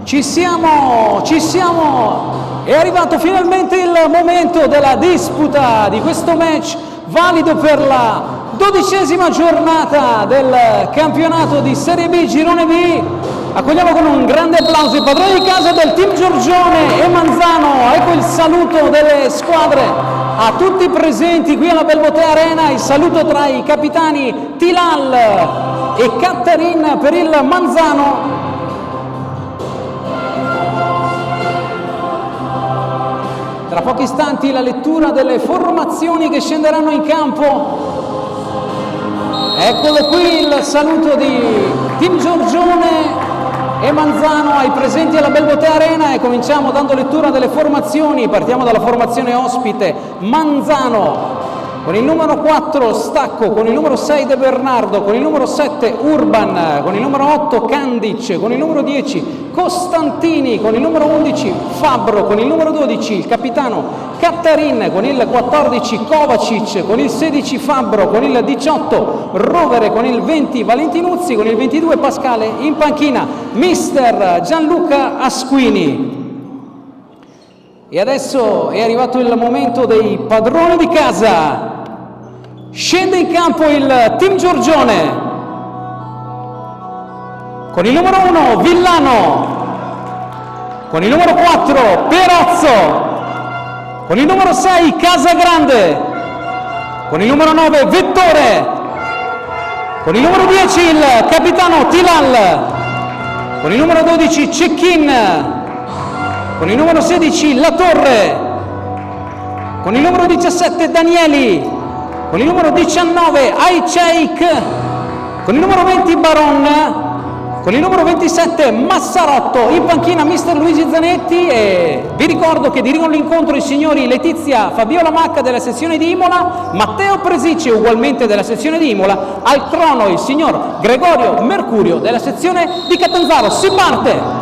Ci siamo! È arrivato finalmente il momento della disputa di questo match valido per la 12ª giornata del campionato di Serie B Girone B. Accogliamo con un grande applauso i padroni di casa del team Giorgione e Manzano. Ecco il saluto delle squadre a tutti i presenti qui alla Belbotea Arena, il saluto tra i capitani Tilal e Cattarin per il Manzano. Tra pochi istanti la lettura delle formazioni che scenderanno in campo. Eccolo qui il saluto di Team Giorgione e Manzano ai presenti alla Belbotea Arena e cominciamo dando lettura delle formazioni. Partiamo dalla formazione ospite. Manzano con il numero 4 Stacco, con il numero 6 De Bernardo, con il numero 7 Urban, con il numero 8 Candic, con il numero 10 Costantini, con il numero 11 Fabbro, con il numero 12 il capitano Cattarin, con il 14 Kovacic, con il 16 Fabbro, con il 18 Rovere, con il 20 Valentinuzzi, con il 22 Pascale in panchina mister Gianluca Asquini. E adesso è arrivato il momento dei padroni di casa. Scende in campo il team Giorgione con il numero 1 Villano, con il numero 4 Perozzo, con il numero 6 Casagrande, con il numero 9 Vettore, con il numero 10 il capitano Tilal, con il numero 12 Cecchin, con il numero 16 La Torre, con il numero 17 Danieli, con il numero 19 Aiceik, con il numero 20 Baron, con il numero 27 Massarotto, in panchina mister Luigi Zanetti. E vi ricordo che dirigono l'incontro i signori Letizia Fabiola Macca della sezione di Imola, Matteo Presici ugualmente della sezione di Imola, al crono il signor Gregorio Mercurio della sezione di Catanzaro. Si parte!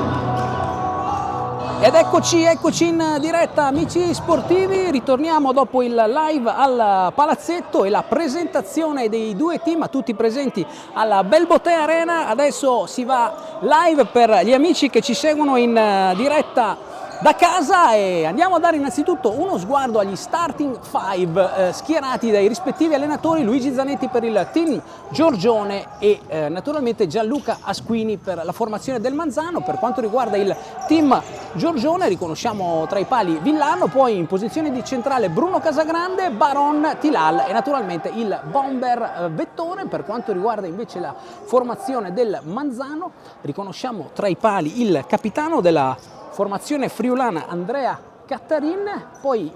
Ed eccoci in diretta amici sportivi, ritorniamo dopo il live al palazzetto e la presentazione dei due team tutti presenti alla Belbotea Arena. Adesso si va live per gli amici che ci seguono in diretta da casa e andiamo a dare innanzitutto uno sguardo agli starting five schierati dai rispettivi allenatori: Luigi Zanetti per il team Giorgione e naturalmente Gianluca Asquini per la formazione del Manzano. Per quanto riguarda il team Giorgione riconosciamo tra i pali Villano, poi in posizione di centrale Bruno Casagrande, Baron, Tilal e naturalmente il bomber Vettore. Per quanto riguarda invece la formazione del Manzano riconosciamo tra i pali il capitano della formazione friulana Andrea Cattarin, poi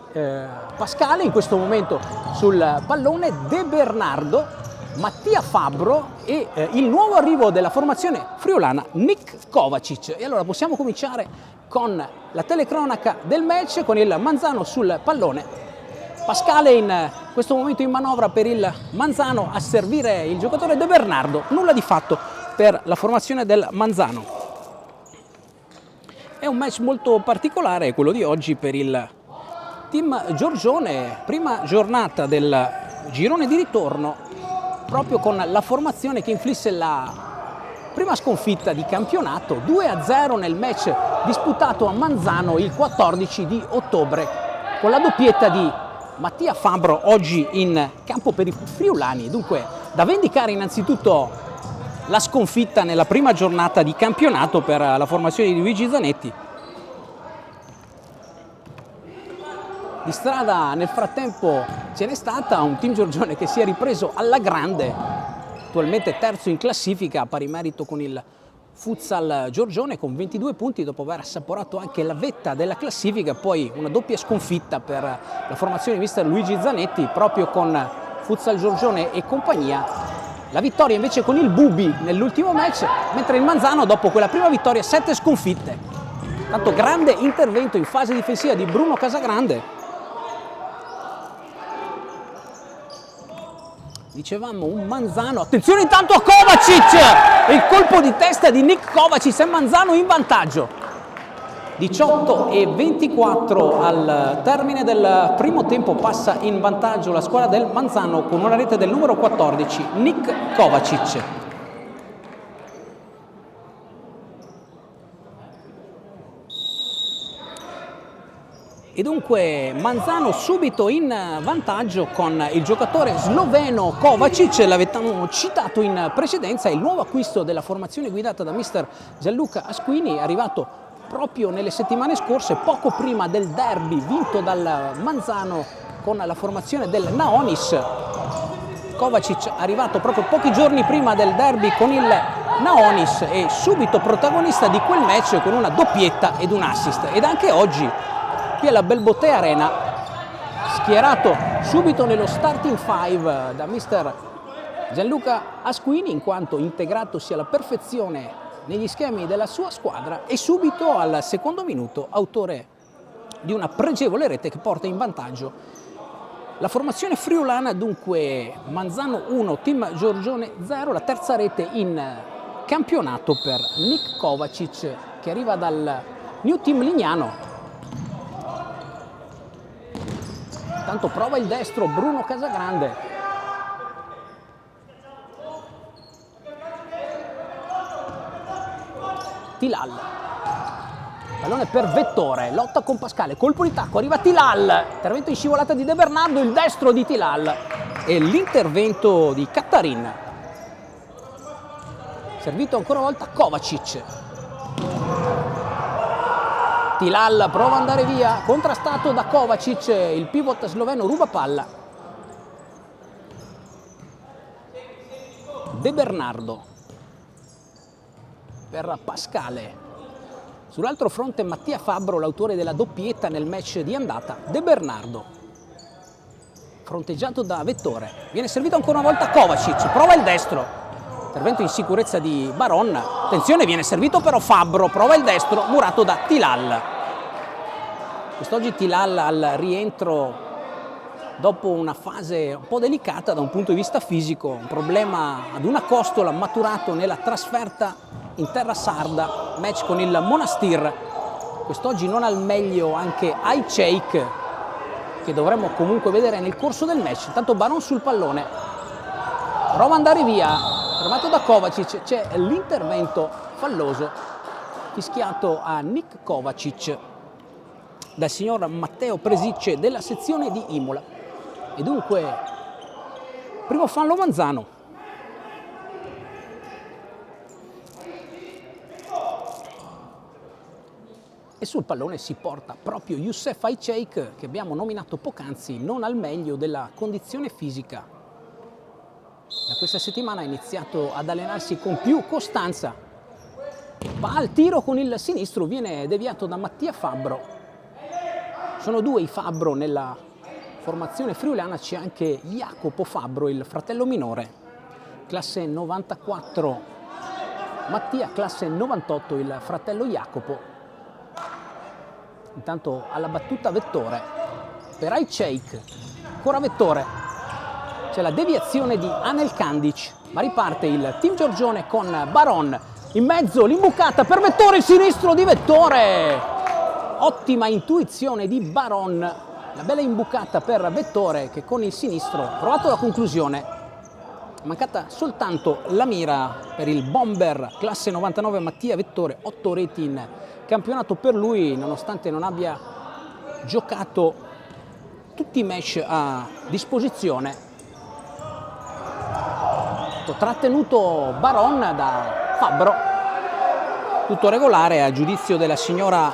Pascale in questo momento sul pallone, De Bernardo, Mattia Fabbro e il nuovo arrivo della formazione friulana Nick Kovacic. E allora possiamo cominciare con la telecronaca del match con il Manzano sul pallone. Pascale in questo momento in manovra per il Manzano a servire il giocatore De Bernardo, nulla di fatto per la formazione del Manzano. È un match molto particolare quello di oggi per il team Giorgione, prima giornata del girone di ritorno, proprio con la formazione che inflisse la prima sconfitta di campionato 2-0 nel match disputato a Manzano il 14 di ottobre, con la doppietta di Mattia Fabbro oggi in campo per i friulani. Dunque da vendicare innanzitutto la sconfitta nella prima giornata di campionato per la formazione di Luigi Zanetti. Di strada nel frattempo ce n'è stata, un team Giorgione che si è ripreso alla grande, attualmente terzo in classifica, a pari merito con il Futsal Giorgione con 22 punti dopo aver assaporato anche la vetta della classifica. Poi una doppia sconfitta per la formazione di mister Luigi Zanetti proprio con Futsal Giorgione e compagnia. La vittoria invece con il Bubi nell'ultimo match, mentre il Manzano dopo quella prima vittoria 7 sconfitte. Tanto grande intervento in fase difensiva di Bruno Casagrande. Dicevamo un Manzano, attenzione intanto a Kovacic, il colpo di testa di Nick Kovacic e Manzano in vantaggio. 18-24 al termine del primo tempo, passa in vantaggio la squadra del Manzano con una rete del numero 14 Nick Kovacic. E dunque Manzano subito in vantaggio con il giocatore sloveno Kovacic, l'avevamo citato in precedenza, è il nuovo acquisto della formazione guidata da mister Gianluca Asquini, arrivato proprio nelle settimane scorse, poco prima del derby vinto dal Manzano con la formazione del Naonis. Kovacic arrivato proprio pochi giorni prima del derby con il Naonis e subito protagonista di quel match con una doppietta ed un assist. Ed anche oggi qui alla Belbotea Arena, schierato subito nello starting five da mister Gianluca Asquini, in quanto integratosi alla perfezione negli schemi della sua squadra, e subito al secondo minuto autore di una pregevole rete che porta in vantaggio la formazione friulana. Dunque Manzano 1, Team Giorgione 0, la terza rete in campionato per Nick Kovacic, che arriva dal New Team Lignano. Intanto prova il destro Bruno Casagrande. Tilal. Pallone per Vettore, lotta con Pascale, colpo di tacco, arriva Tilal. Intervento in scivolata di De Bernardo, il destro di Tilal. E l'intervento di Cattarin. Servito ancora una volta Kovacic. Tilal prova ad andare via, contrastato da Kovacic, il pivot sloveno ruba palla. De Bernardo per Pascale. Sull'altro fronte Mattia Fabbro, l'autore della doppietta nel match di andata. De Bernardo, fronteggiato da Vettore, viene servito ancora una volta Kovacic, prova il destro. Intervento in sicurezza di Baron, attenzione, viene servito però Fabbro, prova il destro, murato da Tilal. Quest'oggi Tilal al rientro dopo una fase un po' delicata da un punto di vista fisico, un problema ad una costola maturato nella trasferta in terra sarda, match con il Monastir. Quest'oggi non al meglio anche Ayceik, che dovremmo comunque vedere nel corso del match. Intanto Baron sul pallone, prova ad andare via, fermato da Kovacic, c'è l'intervento falloso fischiato a Nick Kovacic dal signor Matteo Presicce della sezione di Imola. E dunque primo fallo Manzano. E sul pallone si porta proprio Youssef Ayceik, che abbiamo nominato poc'anzi non al meglio della condizione fisica. Da questa settimana ha iniziato ad allenarsi con più costanza. Va al tiro con il sinistro, viene deviato da Mattia Fabbro. Sono due i Fabbro nella formazione friulana, c'è anche Jacopo Fabbro, il fratello minore, classe 94, Mattia classe 98, il fratello Jacopo. Intanto alla battuta Vettore per Ayceik, ancora Vettore, c'è la deviazione di Anel Kandic, ma riparte il Team Giorgione con Baron, in mezzo l'imbucata per Vettore, il sinistro di Vettore. Ottima intuizione di Baron, la bella imbucata per Vettore che con il sinistro ha provato la conclusione. Mancata soltanto la mira per il bomber classe 99 Mattia Vettore, 8 reti in campionato per lui, nonostante non abbia giocato tutti i match a disposizione. Trattenuto Baron da Fabbro, tutto regolare a giudizio della signora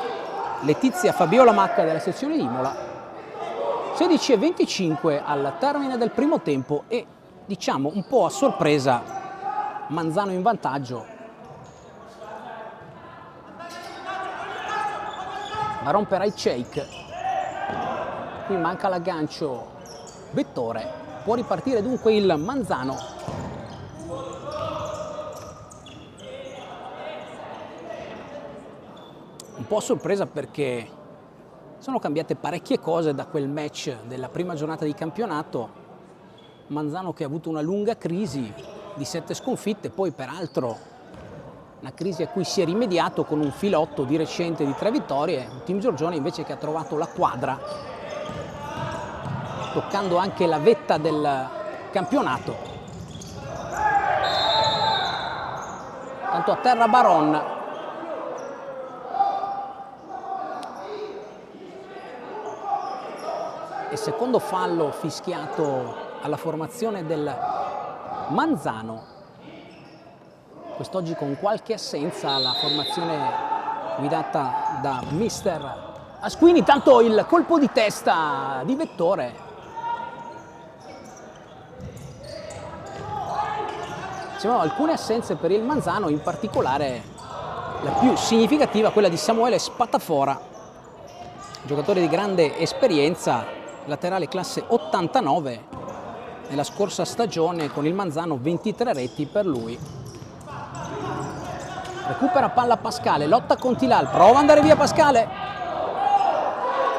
Letizia Fabiola Macca della sezione Imola. 16:25 al termine del primo tempo e, diciamo un po' a sorpresa, Manzano in vantaggio. Baron per Ayceik, qui manca l'aggancio Vettore, può ripartire dunque il Manzano. Un po' a sorpresa perché sono cambiate parecchie cose da quel match della prima giornata di campionato. Manzano che ha avuto una lunga crisi di 7 sconfitte, poi peraltro una crisi a cui si è rimediato con un filotto di recente di 3 vittorie, un Team Giorgione invece che ha trovato la quadra, toccando anche la vetta del campionato. Tanto a terra Baron. e secondo fallo fischiato alla formazione del Manzano, quest'oggi con qualche assenza alla formazione guidata da mister Asquini. Tanto il colpo di testa di Vettore. Dicevamo alcune assenze per il Manzano, in particolare la più significativa quella di Samuele Spatafora, giocatore di grande esperienza, laterale classe 89, nella scorsa stagione con il Manzano 23 reti per lui. Recupera palla Pascale, lotta con Tilal, prova ad andare via Pascale.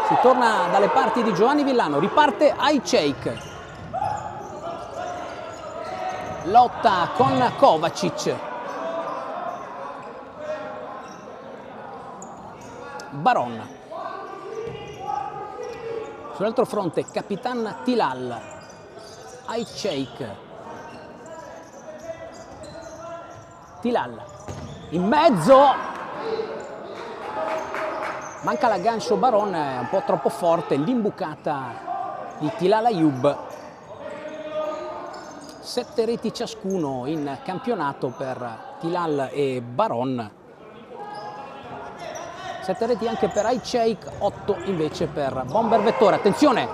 Si torna dalle parti di Giovanni Villano, riparte Ajceik. Lotta con Kovacic. Baron. Sull'altro fronte Capitan Tilal. Ajceik. Tilal. In mezzo. Manca l'aggancio Baron, è un po' troppo forte l'imbucata di Tilal Ayub. 7 reti ciascuno in campionato per Tilal e Baron. 7 reti anche per Ajceik, 8 invece per Bomber Vettore. Attenzione,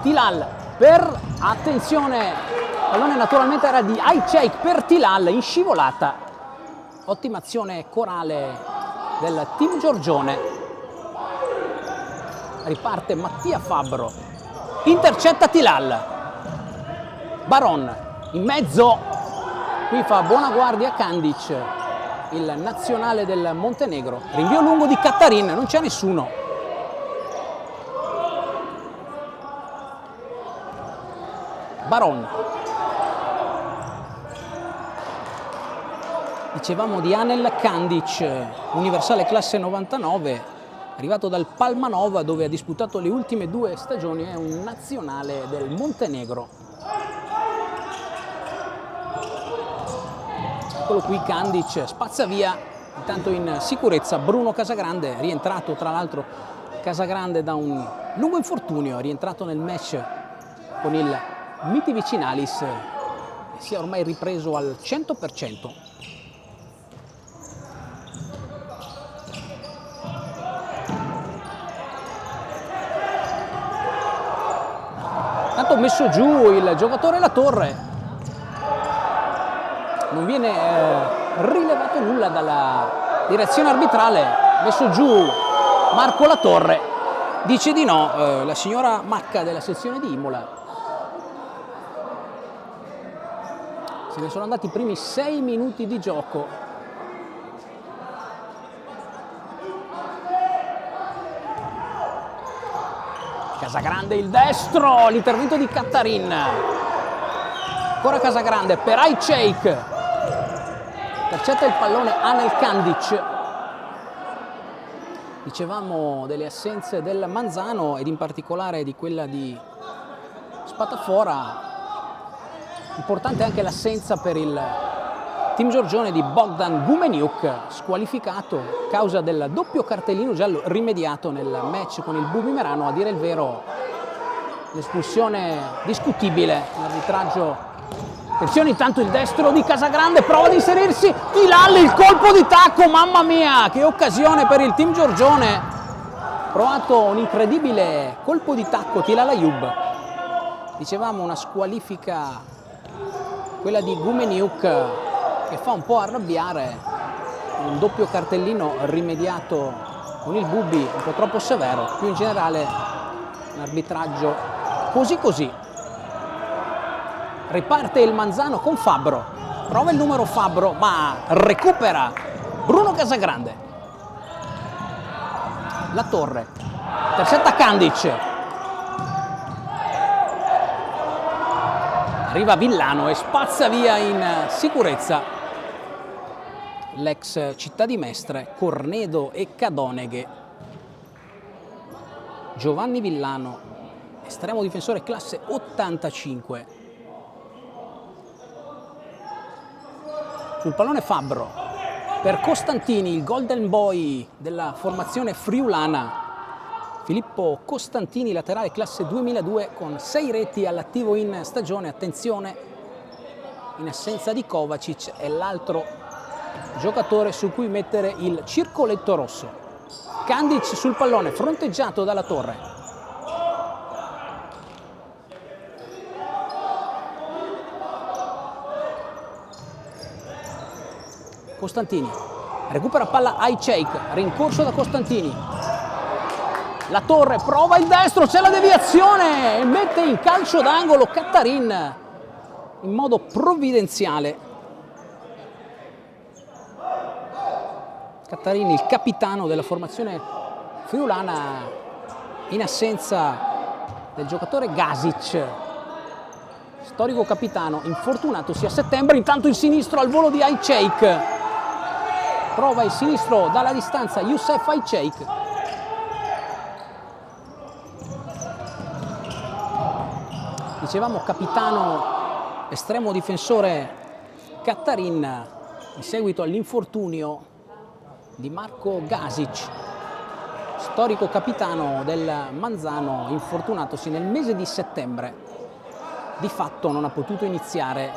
Tilal per... attenzione, il pallone naturalmente era di Ajceik per Tilal in scivolata. Ottima azione corale del team Giorgione. Riparte Mattia Fabbro, intercetta Tilal. Baron in mezzo, qui fa buona guardia Kandic, il nazionale del Montenegro. Rinvio lungo di Cattarin, non c'è nessuno. Baron. Dicevamo di Anel Kandic, universale classe 99, arrivato dal Palmanova dove ha disputato le ultime 2 stagioni, è un nazionale del Montenegro. Eccolo qui Kandic, spazza via, intanto in sicurezza Bruno Casagrande, rientrato tra l'altro Casagrande da un lungo infortunio, è rientrato nel match con il Miti Vicinalis e si è ormai ripreso al 100%. Tanto messo giù il giocatore La Torre, non viene rilevato nulla dalla direzione arbitrale. Messo giù Marco La Torre, dice di no la signora Macca della sezione di Imola. Se ne sono andati i primi 6 minuti di gioco. Casagrande il destro, l'intervento di Cattarin. Ancora Casagrande per Ajceik. Intercetta il pallone Anel Kandic. Dicevamo delle assenze del Manzano ed in particolare di quella di Spatafora. Importante anche l'assenza per il team Giorgione di Bogdan Gumeniuk, squalificato a causa del doppio cartellino giallo rimediato nel match con il Bubi Merano. A dire il vero, l'espulsione discutibile, l'arbitraggio. Attenzione, intanto il destro di Casagrande, prova ad inserirsi Tilal, il colpo di tacco, mamma mia, che occasione per il team Giorgione. Provato un incredibile colpo di tacco Tilal Ayub. Dicevamo una squalifica, quella di Gumeniuk, che fa un po' arrabbiare, un doppio cartellino rimediato con il Bubi un po' troppo severo, più in generale un arbitraggio così così. Riparte il Manzano con Fabbro, prova il numero Fabbro ma recupera Bruno Casagrande. La Torre, intercetta Kandic, arriva Villano e spazza via in sicurezza l'ex Città di Mestre, Cornedo e Cadoneghe. Giovanni Villano, estremo difensore classe 85. Sul pallone Fabbro per Costantini, il golden boy della formazione friulana. Filippo Costantini, laterale classe 2002 con 6 reti all'attivo in stagione. Attenzione, in assenza di Kovacic è l'altro giocatore su cui mettere il circoletto rosso. Kandic sul pallone, fronteggiato dalla Torre. Costantini recupera palla Ajceik, rincorso da Costantini. La Torre prova il destro, c'è la deviazione e mette in calcio d'angolo Cattarin in modo provvidenziale. Cattarin, il capitano della formazione friulana, in assenza del giocatore Gasic, storico capitano, infortunatosi a settembre. Intanto il sinistro al volo di Ajceik. Prova il sinistro dalla distanza Youssef Ajceik. Dicevamo capitano, estremo difensore Cattarin, in seguito all'infortunio di Marko Gasic, storico capitano del Manzano, infortunatosi nel mese di settembre. Di fatto non ha potuto iniziare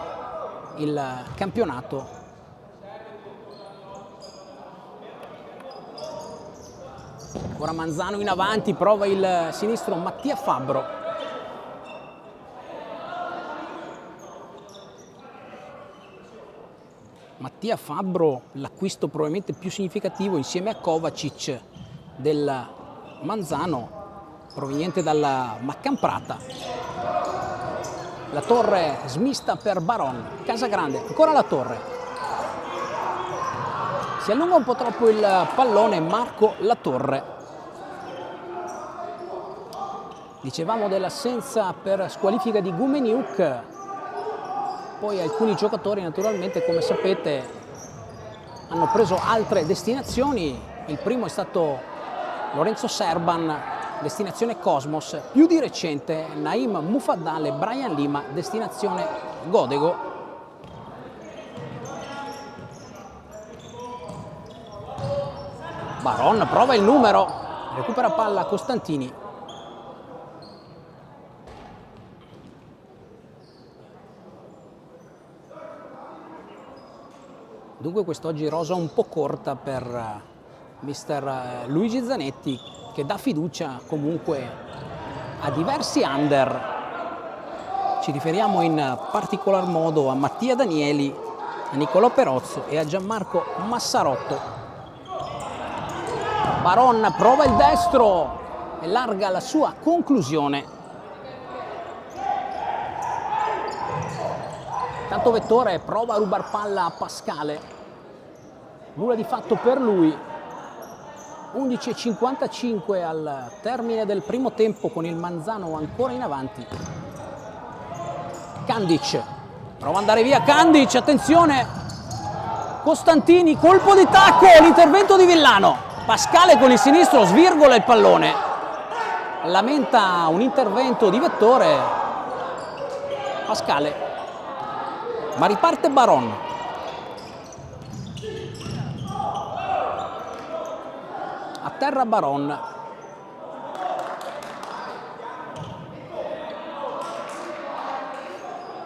il campionato. Ora Manzano in avanti, prova il sinistro Mattia Fabbro. Mattia Fabbro, l'acquisto probabilmente più significativo insieme a Kovacic del Manzano, proveniente dalla Macamprata. La Torre smista per Baron, Casagrande, ancora la Torre. Si allunga un po' troppo il pallone Marco La Torre. Dicevamo dell'assenza per squalifica di Gumeniuk. Poi alcuni giocatori naturalmente, come sapete, hanno preso altre destinazioni. Il primo è stato Lorenzo Serban, destinazione Cosmos. Più di recente Naim Mufaddal e Brian Lima, destinazione Godego. Baron prova il numero, recupera palla Costantini. Dunque quest'oggi rosa un po' corta per mister Luigi Zanetti, che dà fiducia comunque a diversi under. Ci riferiamo in particolar modo a Mattia Danieli, a Nicolò Perozzo e a Gianmarco Massarotto. Baron prova il destro e larga la sua conclusione. Tanto Vettore prova a rubar palla a Pascale, nulla di fatto per lui. 11:55 al termine del primo tempo, con il Manzano ancora in avanti. Kandic prova ad andare via, Kandic, attenzione, Costantini, colpo di tacco, l'intervento di Villano. Pascale con il sinistro svirgola il pallone, lamenta un intervento di Vettore. Pascale, ma riparte Baron. A terra Baron.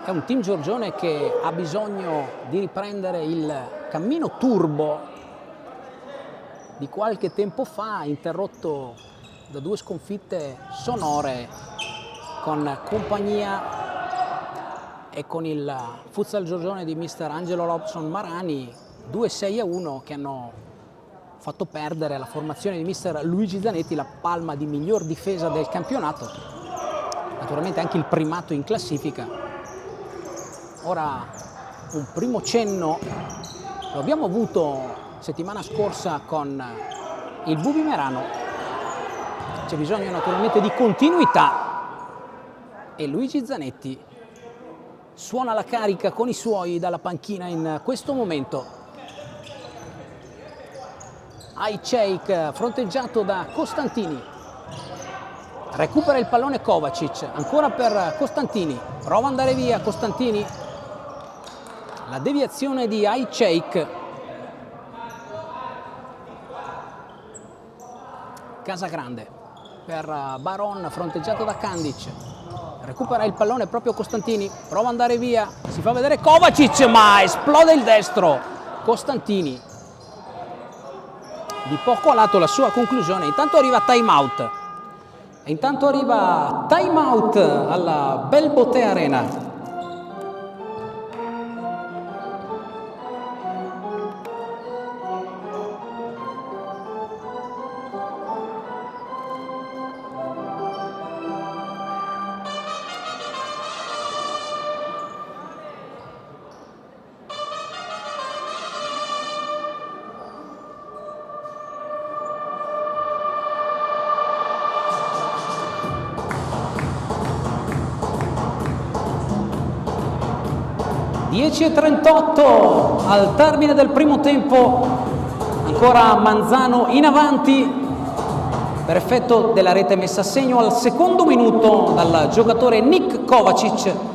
È un team Giorgione che ha bisogno di riprendere il cammino turbo di qualche tempo fa, interrotto da 2 sconfitte sonore con compagnia e con il futsal Giorgione di mister Angelo Robson Marani, 2-6-1, che hanno fatto perdere alla formazione di mister Luigi Zanetti la palma di miglior difesa del campionato, naturalmente anche il primato in classifica. Ora un primo cenno lo abbiamo avuto settimana scorsa con il Bubi Merano. C'è bisogno naturalmente di continuità e Luigi Zanetti suona la carica con i suoi dalla panchina in questo momento. Ajceik fronteggiato da Costantini, recupera il pallone Kovacic, ancora per Costantini, prova ad andare via Costantini, la deviazione di Ajceik. Casagrande, per Baron, fronteggiato da Kandic. Recupera il pallone proprio Costantini, prova ad andare via, si fa vedere Kovacic, ma esplode il destro. Costantini, di poco a lato la sua conclusione. Intanto arriva time out alla Belboté Arena. (10:38) al termine del primo tempo, ancora Manzano in avanti per effetto della rete messa a segno al secondo minuto dal giocatore Nik Kovacic.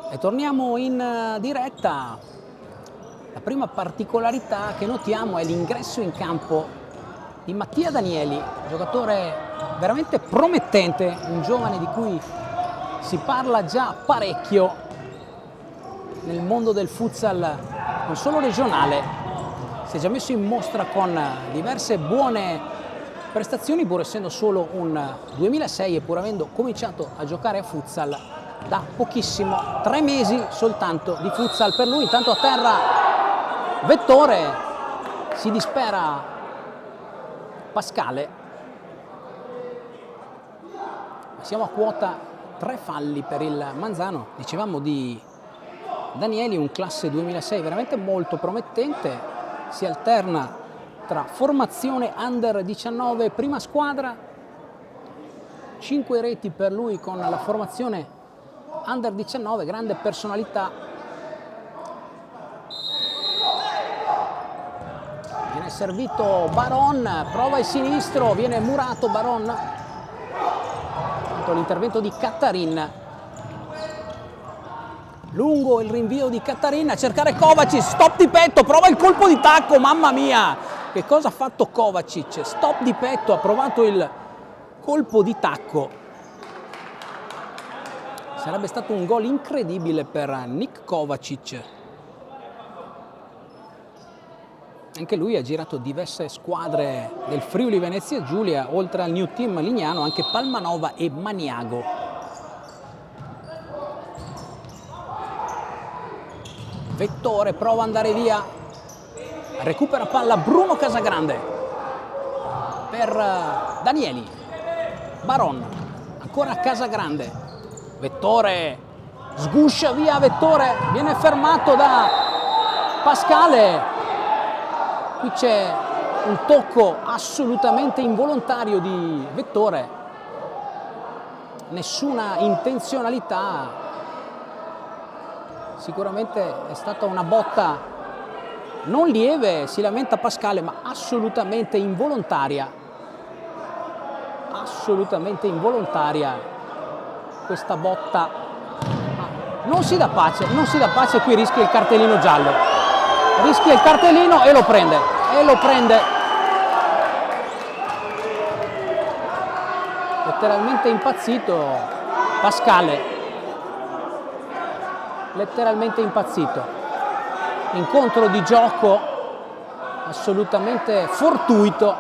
E torniamo in diretta. La prima particolarità che notiamo è l'ingresso in campo di Mattia Danieli, giocatore veramente promettente, un giovane di cui si parla già parecchio nel mondo del futsal, non solo regionale. Si è già messo in mostra con diverse buone prestazioni, pur essendo solo un 2006 e pur avendo cominciato a giocare a futsal da pochissimo, 3 mesi soltanto di futsal per lui. Intanto a terra Vettore, si dispera Pascale. Siamo a quota 3 falli per il Manzano. Dicevamo di Danieli, un classe 2006 veramente molto promettente, si alterna tra formazione under 19 prima squadra, 5 reti per lui con la formazione under 19, grande personalità. Viene servito Baron, prova il sinistro, viene murato Baron. L'intervento di Cattarin. Lungo il rinvio di Cattarin a cercare Kovacic, stop di petto, prova il colpo di tacco, mamma mia! Che cosa ha fatto Kovacic? Stop di petto, ha provato il colpo di tacco. Sarebbe stato un gol incredibile per Nik Kovacic. Anche lui ha girato diverse squadre del Friuli Venezia Giulia, oltre al New Team Lignano, anche Palmanova e Maniago. Vettore prova ad andare via, recupera palla Bruno Casagrande per Danieli. Baron, ancora Casagrande. Vettore sguscia via, Vettore viene fermato da Pascale. Qui c'è un tocco assolutamente involontario di Vettore, nessuna intenzionalità, sicuramente è stata una botta non lieve, si lamenta Pascale, ma assolutamente involontaria questa botta. Non si dà pace, qui rischia il cartellino giallo, rischia il cartellino e lo prende. Letteralmente impazzito Pascale, letteralmente impazzito. Incontro di gioco assolutamente fortuito.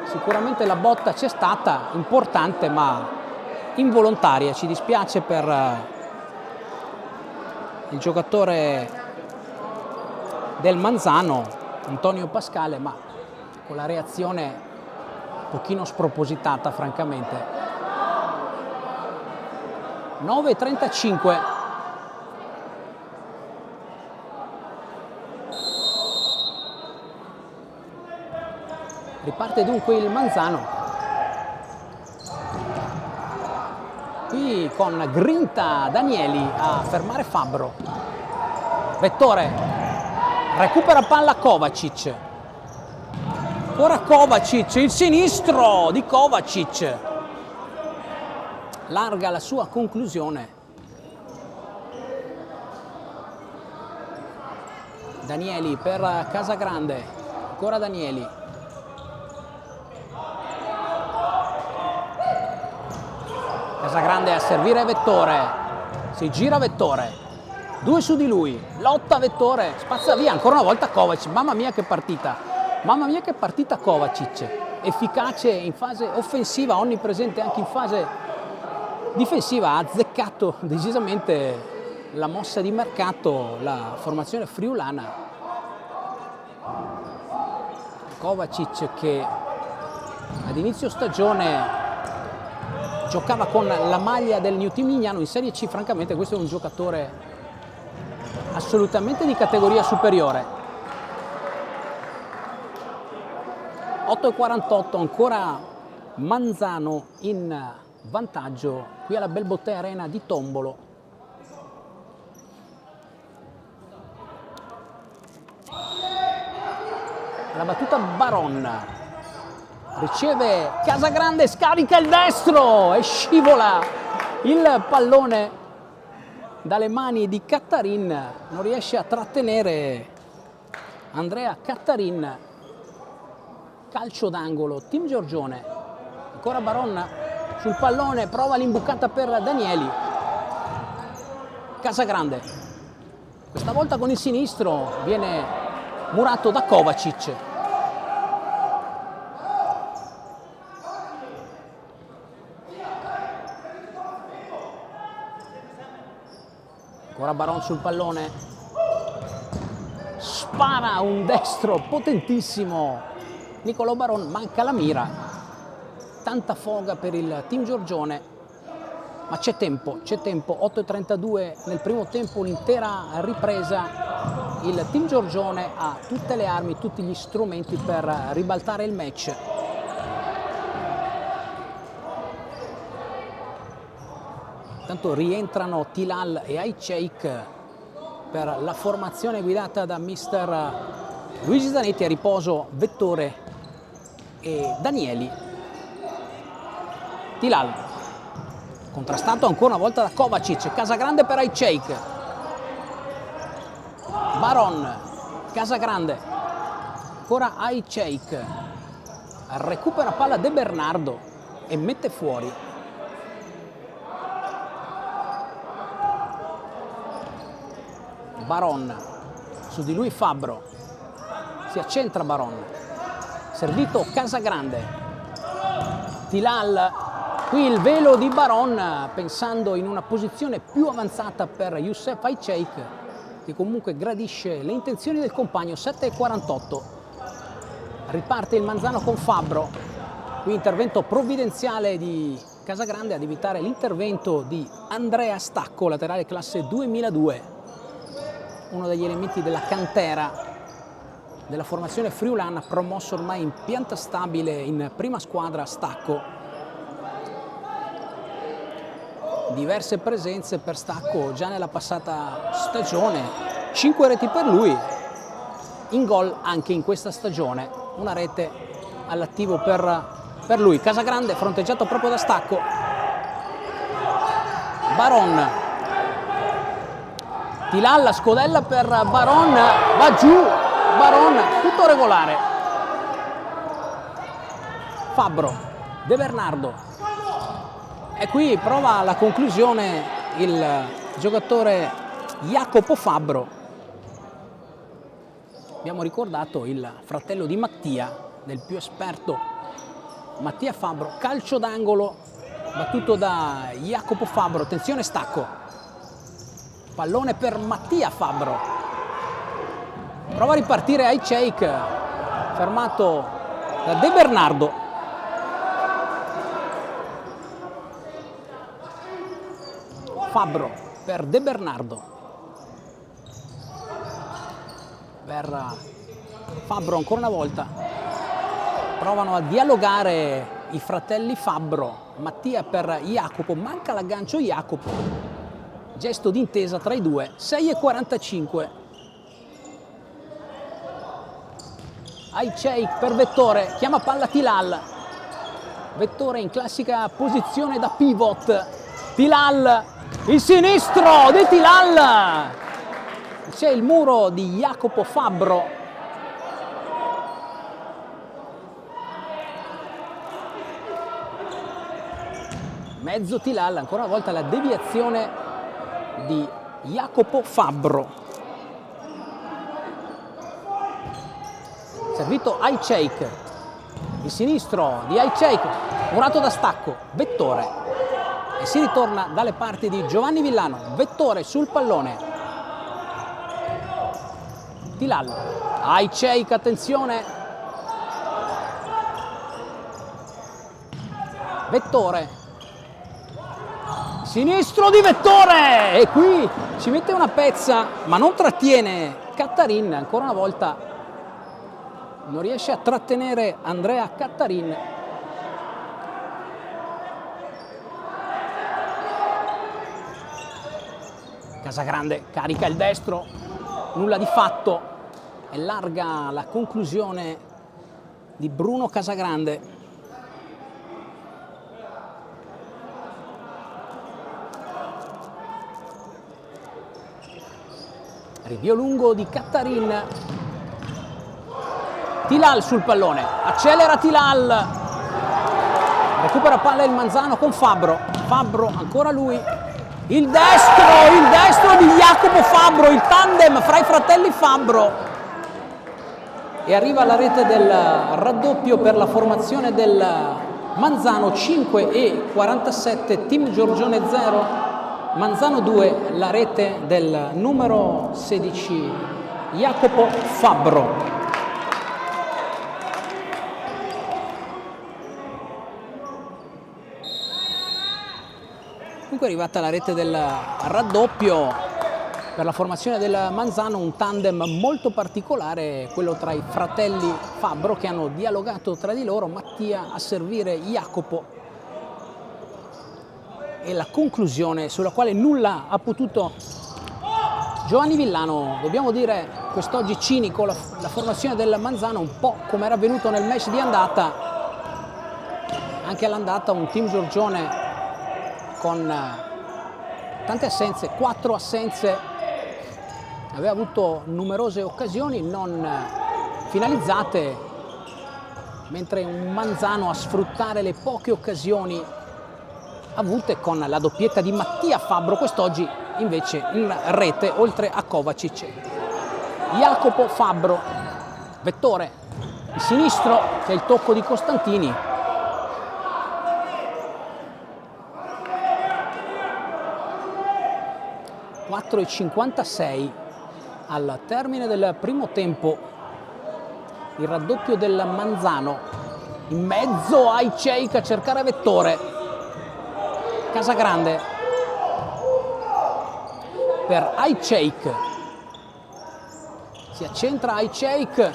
Sicuramente la botta c'è stata, importante ma involontaria. Ci dispiace per il giocatore del Manzano, Antonio Pascale, ma con la reazione un pochino spropositata francamente. 9:35. Riparte dunque il Manzano. Qui con grinta Danieli a fermare Fabbro. Vettore recupera palla Kovacic. Ora Kovacic, il sinistro di Kovacic. Larga la sua conclusione. Danieli per Casagrande. Ancora Danieli. Casagrande a servire Vettore, si gira Vettore, 2 su di lui, lotta Vettore, spazza via ancora una volta Kovacic. Mamma mia che partita Kovacic, efficace in fase offensiva, onnipresente anche in fase difensiva, ha azzeccato decisamente la mossa di mercato, la formazione friulana. Kovacic che ad inizio stagione giocava con la maglia del New Team Lignano in Serie C, francamente questo è un giocatore assolutamente di categoria superiore. 8:48, ancora Manzano in vantaggio qui alla Belbottè Arena di Tombolo. La battuta Baron. Riceve Casagrande, scarica il destro e scivola il pallone dalle mani di Cattarin. Non riesce a trattenere Andrea Cattarin. Calcio d'angolo, Team Giorgione. Ancora Baron sul pallone, prova l'imbucata per Danieli. Casagrande. Questa volta con il sinistro viene murato da Kovacic. Ancora Baron sul pallone, spara un destro potentissimo Nicolò Baron, manca la mira. Tanta foga per il Team Giorgione, ma c'è tempo, 8:32 nel primo tempo, un'intera ripresa. Il Team Giorgione ha tutte le armi, tutti gli strumenti per ribaltare il match. Intanto rientrano Tilal e Ayceik per la formazione guidata da mister Luigi Zanetti. A riposo Vettore e Danieli. Tilal contrastato ancora una volta da Kovacic. Casagrande per Ayceik. Baron, Casagrande, ancora Ayceik. Recupera palla De Bernardo e mette fuori. Baron, su di lui Fabbro, si accentra Baron, servito Casagrande. Tilal, qui il velo di Baron, pensando in una posizione più avanzata per Youssef Ayceik, che comunque gradisce le intenzioni del compagno. 7:48, riparte il Manzano con Fabbro, qui intervento provvidenziale di Casagrande ad evitare l'intervento di Andrea Stacco, laterale classe 2002. Uno degli elementi della cantera della formazione friulana, promosso ormai in pianta stabile in prima squadra. Stacco, diverse presenze per Stacco già nella passata stagione, 5 reti per lui, in gol anche in questa stagione, una rete all'attivo per lui. Casagrande fronteggiato proprio da Stacco. Baron, Tilal, scodella per Baron, va giù Baron, tutto regolare. Fabbro, De Bernardo, e qui prova la conclusione il giocatore Jacopo Fabbro. Abbiamo ricordato il fratello di Mattia, del più esperto Mattia Fabbro. Calcio d'angolo battuto da Jacopo Fabbro. Attenzione Stacco. Pallone per Mattia Fabbro. Prova a ripartire Ayceik, fermato da De Bernardo. Fabbro per De Bernardo. Per Fabbro ancora una volta. Provano a dialogare i fratelli Fabbro. Mattia per Jacopo, manca l'aggancio Jacopo. Gesto d'intesa tra i due, 6:45. Ayçiçek per Vettore, chiama palla Tilal. Vettore in classica posizione da pivot. Tilal, il sinistro di Tilal. C'è il muro di Jacopo Fabbro. Mezzo Tilal, ancora una volta la deviazione di Jacopo Fabbro. Servito Ayçiçek, il sinistro di Ayçiçek, murato da stacco, Vettore. E si ritorna dalle parti di Giovanni Villano. Vettore sul pallone. Tilal, Ayçiçek, attenzione. Vettore. Sinistro di Vettore, e qui ci mette una pezza ma non trattiene Cattarin, ancora una volta non riesce a trattenere Andrea Cattarin. Casagrande carica il destro, nulla di fatto, è larga la conclusione di Bruno Casagrande. Rinvio lungo di Cattarin. Tilal sul pallone, accelera Tilal. Recupera palla il Manzano con Fabbro. Fabbro, ancora lui. Il destro di Jacopo Fabbro, il tandem fra i fratelli Fabbro. E arriva alla rete del raddoppio per la formazione del Manzano, 5:47, Team Giorgione 0. Manzano 2, la rete del numero 16, Jacopo Fabbro. Comunque è arrivata la rete del raddoppio per la formazione del Manzano, un tandem molto particolare, quello tra i fratelli Fabbro che hanno dialogato tra di loro, Mattia a servire Jacopo. E la conclusione sulla quale nulla ha potuto Giovanni Villano, dobbiamo dire quest'oggi cinico, la formazione del Manzano, un po' come era avvenuto nel match di andata. Anche all'andata un Team Giorgione con tante assenze, 4 assenze, aveva avuto numerose occasioni non finalizzate, mentre un Manzano a sfruttare le poche occasioni avute con la doppietta di Mattia Fabbro, quest'oggi invece in rete oltre a Kovacic. Jacopo Fabbro, Vettore, il sinistro, c'è il tocco di Costantini. (4:56) al termine del primo tempo, il raddoppio del Manzano, in mezzo Ayçiçek a cercare Vettore. Casagrande per Ayçiçek, si accentra Ayçiçek,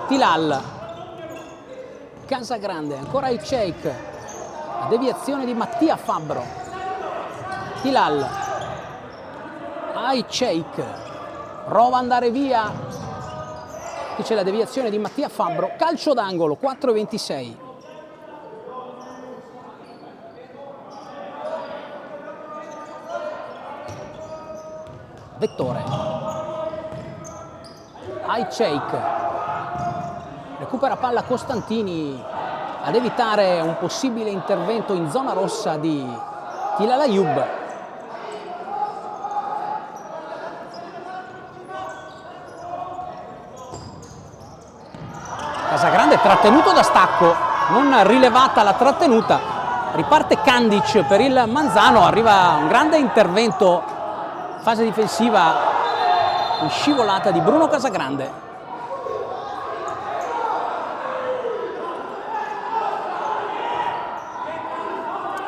Tilal, Casagrande, ancora Ayçiçek, la deviazione di Mattia Fabbro, Tilal, Ayçiçek, prova ad andare via, qui c'è la deviazione di Mattia Fabbro, calcio d'angolo, 4:26. Vettore, Ayçiçek, recupera palla Costantini ad evitare un possibile intervento in zona rossa di Tilal Ayoub. Casagrande trattenuto da stacco, non rilevata la trattenuta, riparte Kandic per il Manzano, arriva un grande intervento, fase difensiva in scivolata di Bruno Casagrande.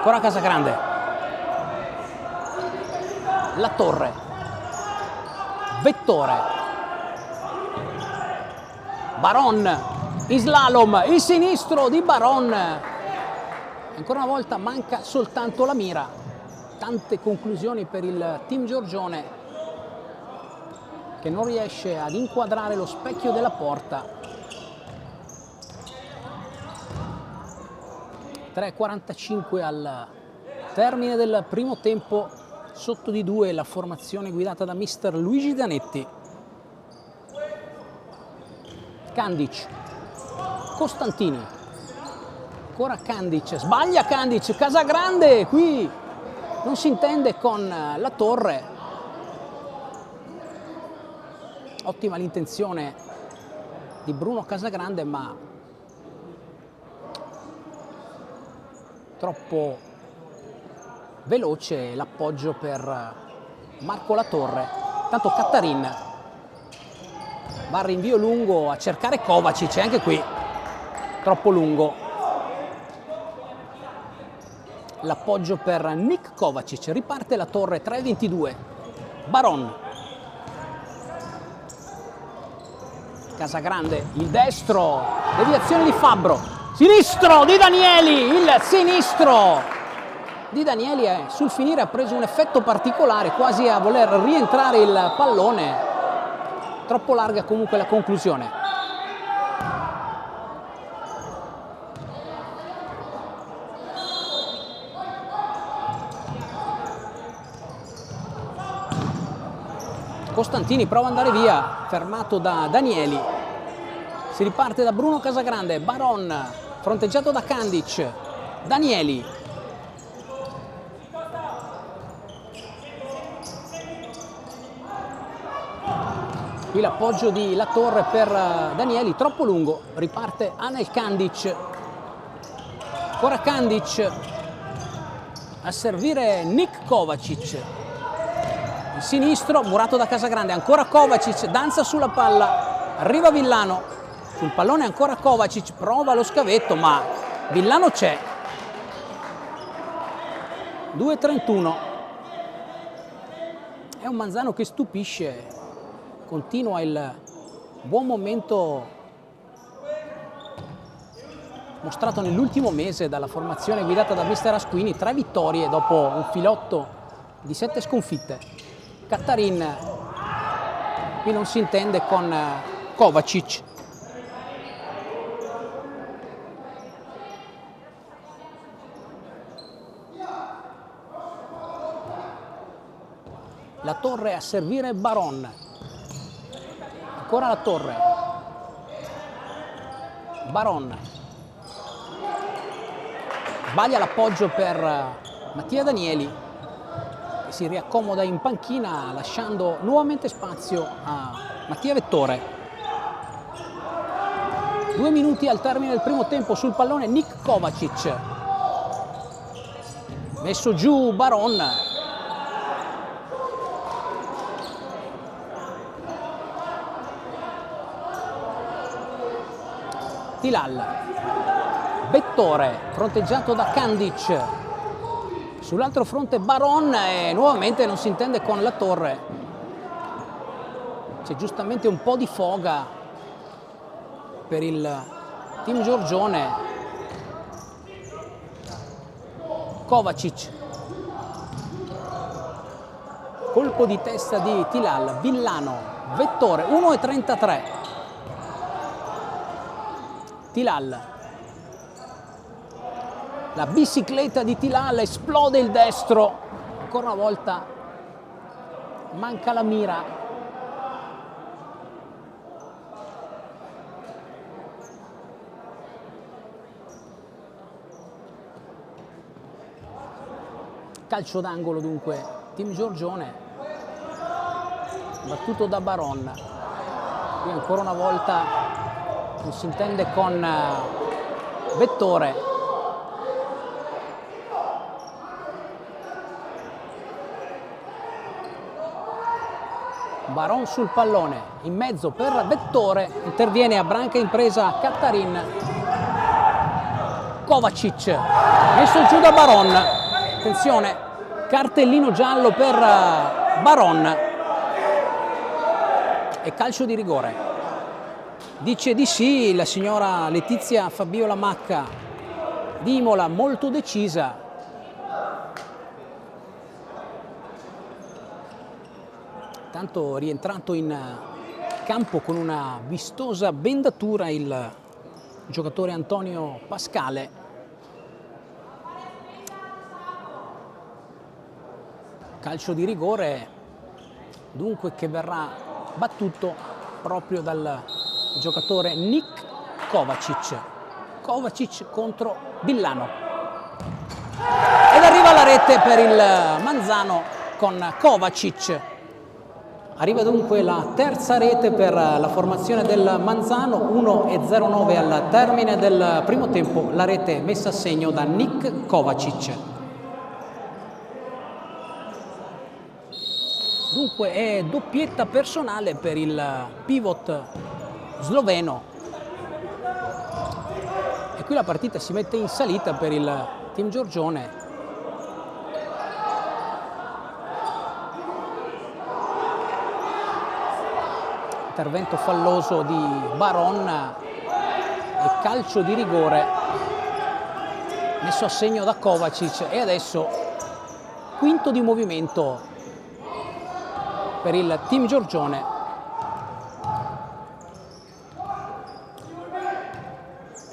Ancora Casagrande. La Torre. Vettore. Baron. In slalom. Il sinistro di Baron. Ancora una volta manca soltanto la mira. Tante conclusioni per il team Giorgione, che non riesce ad inquadrare lo specchio della porta. 3:45 al termine del primo tempo, sotto di 2 la formazione guidata da mister Luigi Zanetti. Kandic, Costantini, ancora Kandic, sbaglia Kandic, Casagrande, qui non si intende con la Torre. Ottima l'intenzione di Bruno Casagrande, ma troppo veloce l'appoggio per Marco Latorre. Tanto Cattarin va al rinvio lungo a cercare Kovacic, anche qui troppo lungo. L'appoggio per Nick Kovacic, riparte la Torre, 3:22. Baron. Casagrande, il destro, deviazione di Fabbro, sinistro di Danieli, il sinistro di Danieli sul finire ha preso un effetto particolare, quasi a voler rientrare il pallone, troppo larga comunque la conclusione. Costantini prova ad andare via, fermato da Danieli. Si riparte da Bruno Casagrande, Baron fronteggiato da Kandic, Danieli. Qui l'appoggio di La Torre per Danieli, troppo lungo, riparte Anel Kandic. Ancora Kandic a servire Nick Kovacic. Il sinistro, murato da Casagrande, ancora Kovacic, danza sulla palla, arriva Villano, sul pallone ancora Kovacic, prova lo scavetto, ma Villano c'è. 2:31. È un Manzano che stupisce, continua il buon momento mostrato nell'ultimo mese dalla formazione guidata da mister Asquini, 3 vittorie dopo un filotto di 7 sconfitte. Cattarin, qui non si intende con Kovacic. La Torre a servire Baron. Ancora La Torre. Baron. Sbaglia l'appoggio per Mattia Danieli. Si riaccomoda in panchina lasciando nuovamente spazio a Mattia Vettore. 2 minuti al termine del primo tempo, sul pallone Nick Kovacic. Messo giù Baron. Tilal. Vettore fronteggiato da Kandic. Sull'altro fronte Baron e nuovamente non si intende con La Torre. C'è giustamente un po' di foga per il team Giorgione. Kovacic. Colpo di testa di Tilal, Villano, Vettore, 1:33. Tilal. La bicicletta di Tilal, esplode il destro, ancora una volta manca la mira. Calcio d'angolo dunque, team Giorgione, battuto da Baron. Qui ancora una volta non si intende con Vettore. Baron sul pallone, in mezzo per Vettore, interviene a branca impresa Cattarin. Kovacic, messo giù da Baron, attenzione, cartellino giallo per Baron e calcio di rigore. Dice di sì la signora Letizia Fabiola Macca di Imola, molto decisa. Tanto rientrato in campo con una vistosa bendatura il giocatore Antonio Pascale. Calcio di rigore dunque che verrà battuto proprio dal giocatore Nick Kovacic. Kovacic contro Villano. Ed arriva la rete per il Manzano con Kovacic. Arriva dunque la terza rete per la formazione del Manzano, 1:09 al termine del primo tempo, la rete messa a segno da Nick Kovacic. Dunque è doppietta personale per il pivot sloveno. E qui la partita si mette in salita per il team Giorgione. Intervento falloso di Baron e calcio di rigore messo a segno da Kovacic. E adesso quinto di movimento per il team Giorgione.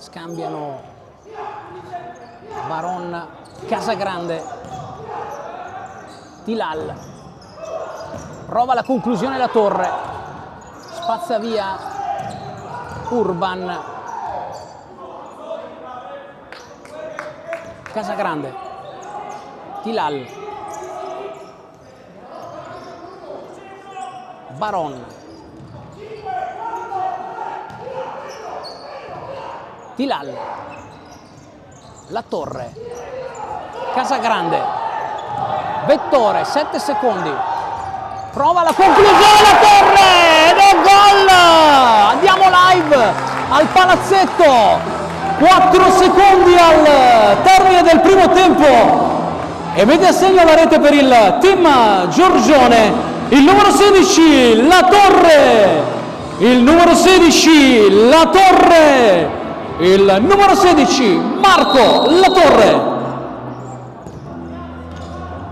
Scambiano Baron, Casagrande, Tilal, prova la conclusione la Torre, spazza via Urban, Casagrande, Tilal, Baron, Tilal, la Torre, Casagrande, Vettore, 7 secondi, prova la conclusione la Torre ed è gol! Andiamo live al palazzetto, 4 secondi al termine del primo tempo e mette a segno la rete per il team Giorgione, il numero 16 La Torre, il numero 16 La Torre, il numero 16 Marco La Torre.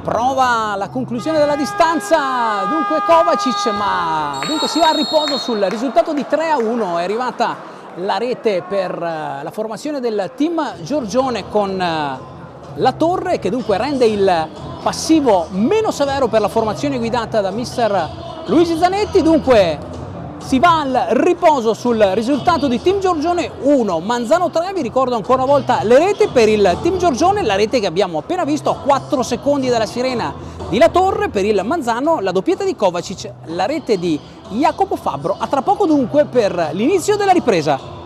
Prova la conclusione della distanza, dunque Kovacic, ma dunque si va a riposo sul risultato di 3-1, è arrivata la rete per la formazione del team Giorgione con La Torre, che dunque rende il passivo meno severo per la formazione guidata da mister Luigi Zanetti. Dunque si va al riposo sul risultato di Team Giorgione 1, Manzano 3. Vi ricordo ancora una volta le rete per il Team Giorgione, la rete che abbiamo appena visto a 4 secondi dalla sirena di La Torre, per il Manzano la doppietta di Kovacic, la rete di Jacopo Fabbro. A tra poco dunque per l'inizio della ripresa.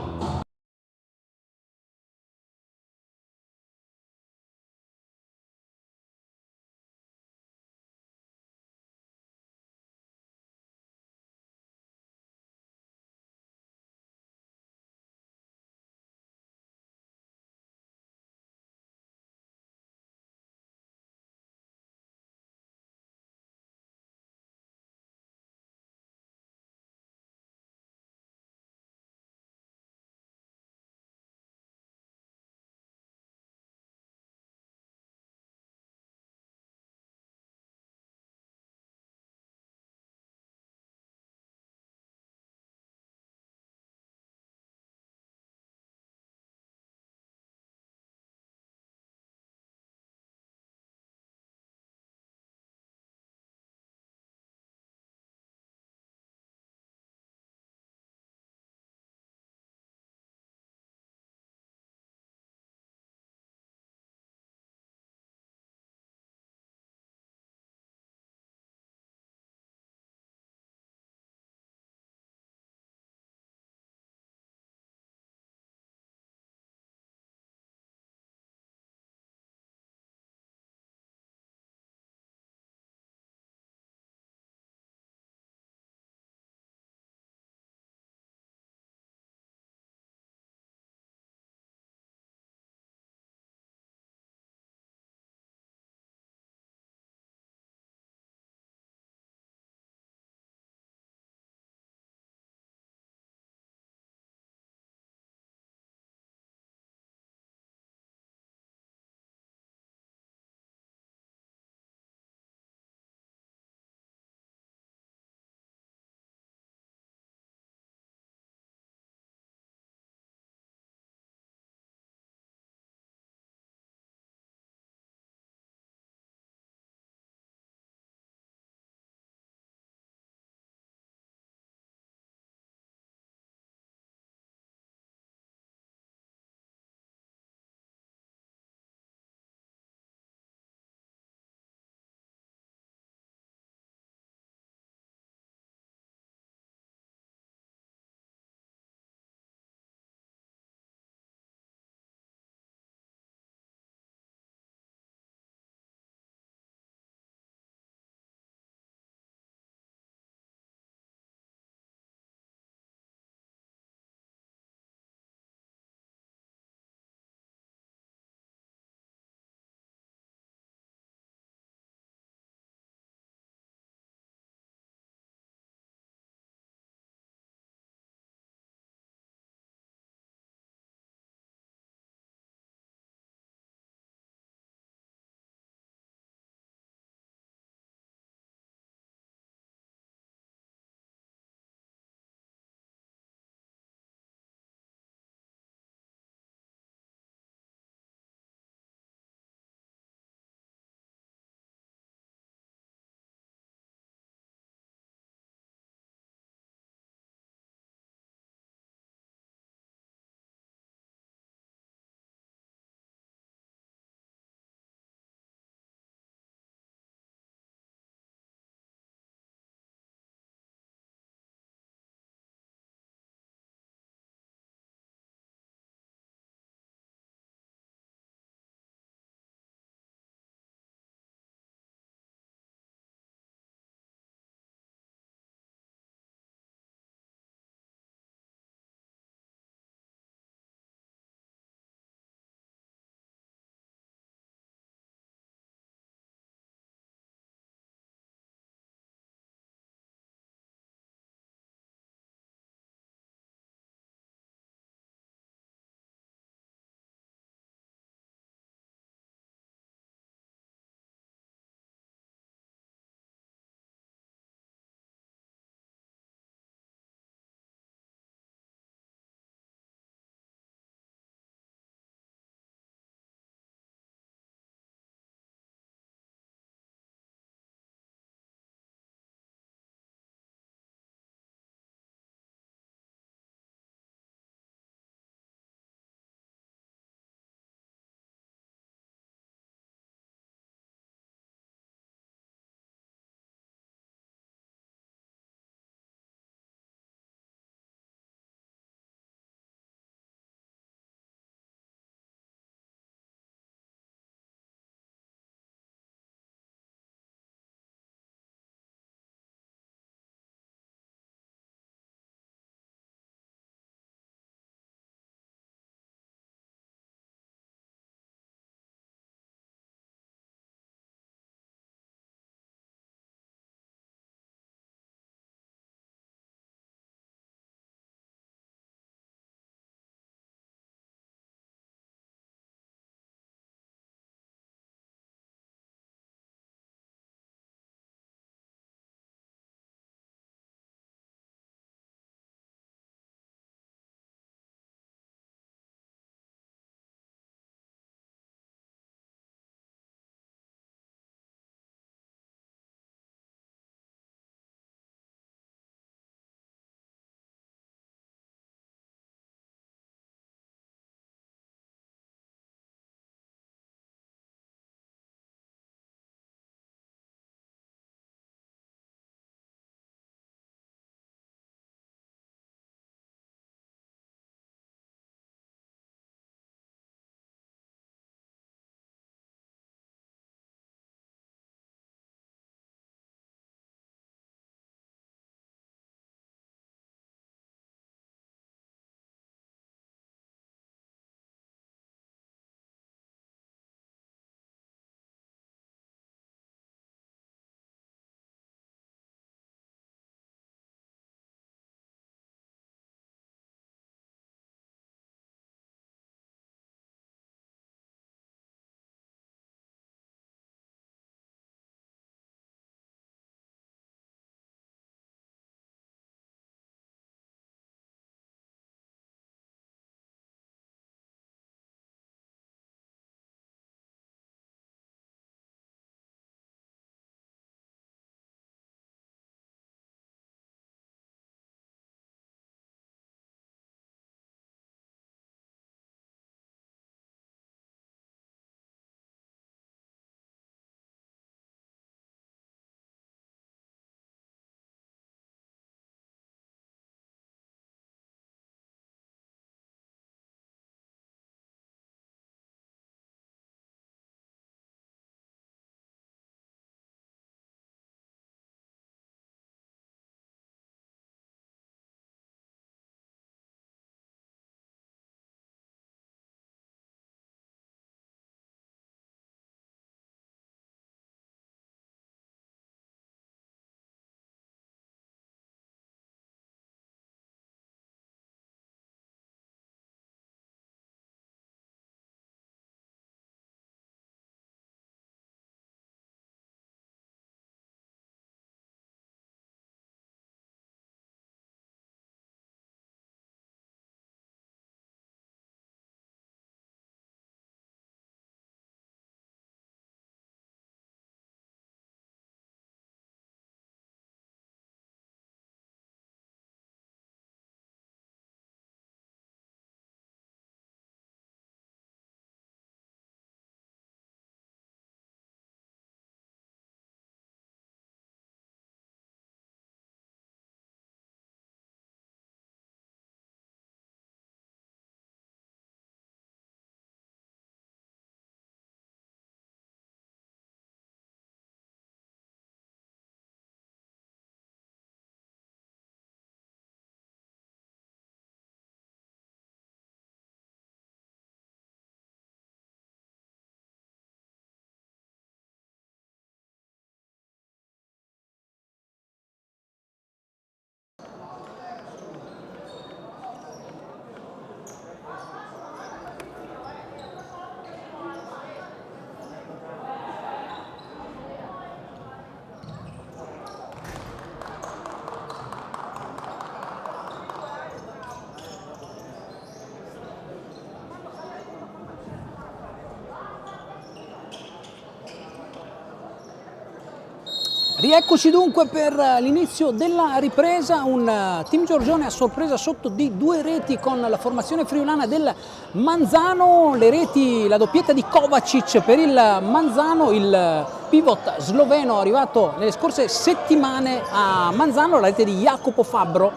Rieccoci dunque per l'inizio della ripresa, un Team Giorgione a sorpresa sotto di 2 reti con la formazione friulana del Manzano, le reti, la doppietta di Kovacic per il Manzano, il pivot sloveno arrivato nelle scorse settimane a Manzano, la rete di Jacopo Fabbro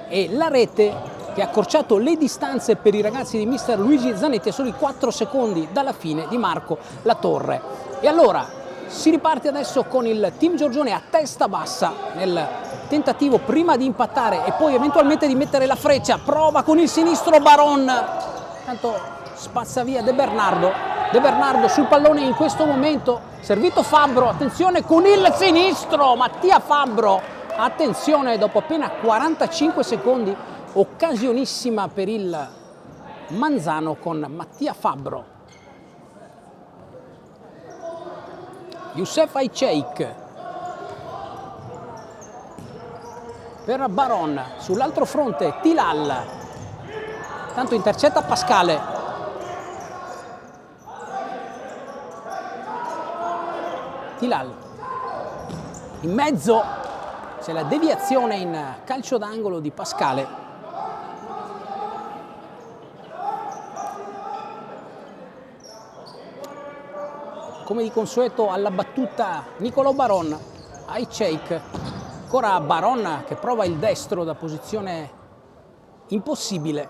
e la rete che ha accorciato le distanze per i ragazzi di mister Luigi Zanetti a soli 4 secondi dalla fine di Marco Latorre. E allora si riparte adesso con il Team Giorgione a testa bassa nel tentativo prima di impattare e poi eventualmente di mettere la freccia. Prova con il sinistro Baron, tanto spazza via De Bernardo sul pallone in questo momento, servito Fabbro, attenzione con il sinistro, Mattia Fabbro, attenzione dopo appena 45 secondi, occasionissima per il Manzano con Mattia Fabbro. Youssef Aycheik per Baron, sull'altro fronte Tilal, tanto intercetta Pascale, Tilal in mezzo, c'è la deviazione in calcio d'angolo di Pascale. Come di consueto alla battuta Nicolò Baron, Aycheik, ancora Baron che prova il destro da posizione impossibile.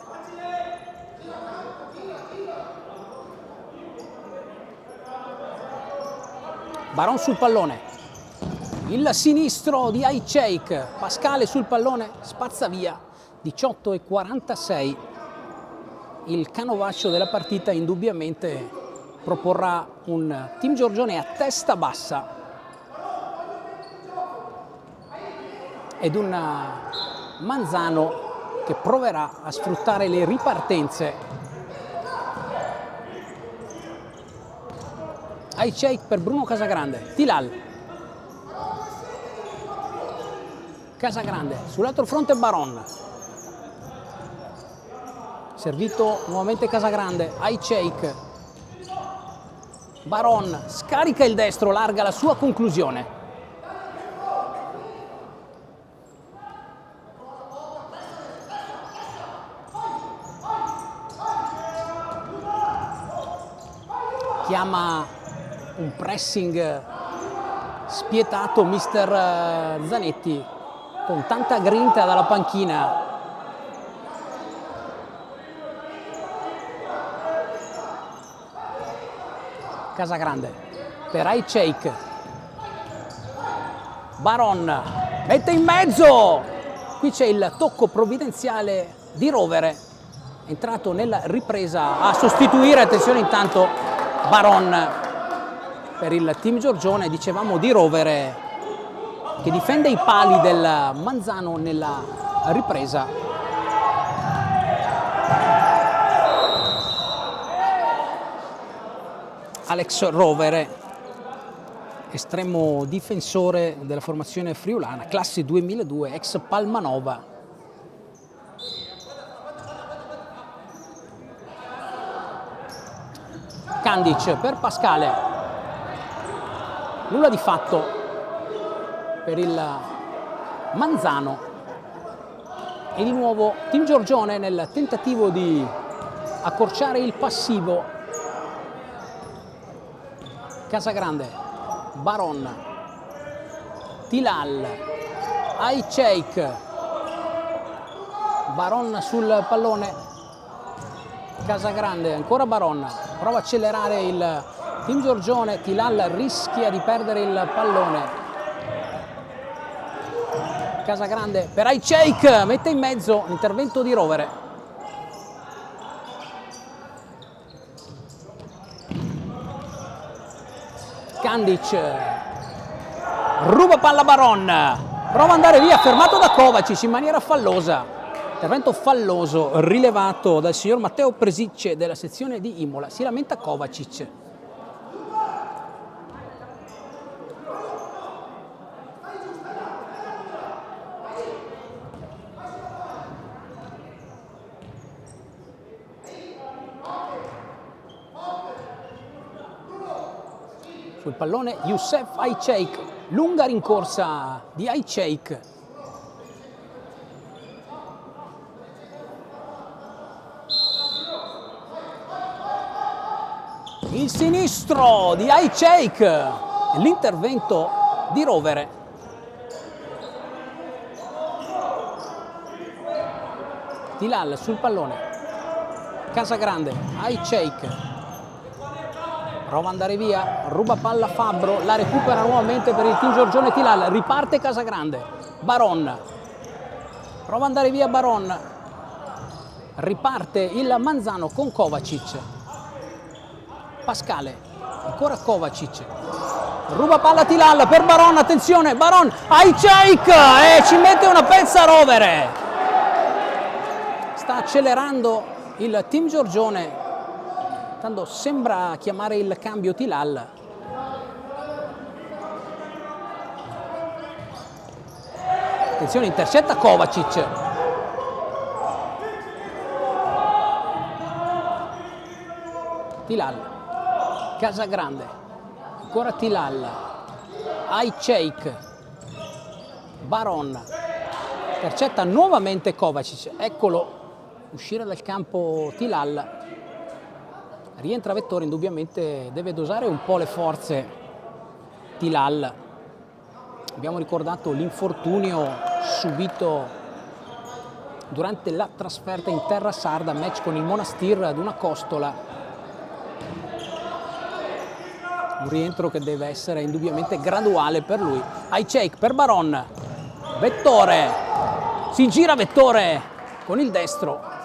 Baron sul pallone, il sinistro di Aycheik, Pascale sul pallone, spazza via, 18:46, il canovaccio della partita indubbiamente proporrà un Team Giorgione a testa bassa ed un Manzano che proverà a sfruttare le ripartenze. Aycheik per Bruno Casagrande, Tilal, Casagrande, sull'altro fronte Baron, servito nuovamente Casagrande, Aycheik, Baron scarica il destro, larga la sua conclusione. Chiama un pressing spietato mister Zanetti con tanta grinta dalla panchina. Casagrande per Aycheik, Baron mette in mezzo, qui c'è il tocco provvidenziale di Rovere, entrato nella ripresa a sostituire, attenzione intanto Baron per il Team Giorgione, dicevamo di Rovere che difende i pali del Manzano nella ripresa. Alex Rovere, estremo difensore della formazione friulana, classe 2002, ex Palmanova. Kandic per Pascale, nulla di fatto per il Manzano e di nuovo Team Giorgione nel tentativo di accorciare il passivo. Casagrande, Baron, Tilal, Aycheik, Baron sul pallone, Casagrande, ancora Baron, prova a accelerare il Team Giorgione, Tilal rischia di perdere il pallone. Casagrande per Aycheik, mette in mezzo l'intervento di Rovere. Kandic ruba palla Baron, prova ad andare via, fermato da Kovacic in maniera fallosa, intervento falloso rilevato dal signor Matteo Presicce della sezione di Imola, si lamenta Kovacic. Sul pallone Youssef Ayceik, lunga rincorsa di Ayceik. Il sinistro di Ayceik, l'intervento di Rovere. Tilal sul pallone, Casagrande, Ayceik, prova ad andare via, ruba palla Fabbro, la recupera nuovamente per il team Giorgione Tilal, riparte Casagrande, Baron, prova ad andare via Baron, riparte il Manzano con Kovacic, Pascale, ancora Kovacic, ruba palla Tilal per Baron, attenzione, Baron, Ayceik e ci mette una pezza Rovere. Sta accelerando il team Giorgione, tanto sembra chiamare il cambio Tilal. Attenzione, intercetta Kovacic. Tilal, Casagrande, ancora Tilal, Ayceik, Baron, intercetta nuovamente Kovacic, eccolo uscire dal campo Tilal, rientra Vettori, indubbiamente deve dosare un po' le forze Tilal. Abbiamo ricordato l'infortunio subito durante la trasferta in terra sarda, match con il Monastir ad una costola. Un rientro che deve essere indubbiamente graduale per lui. Ayceik per Baron, Vettore, si gira Vettore con il destro.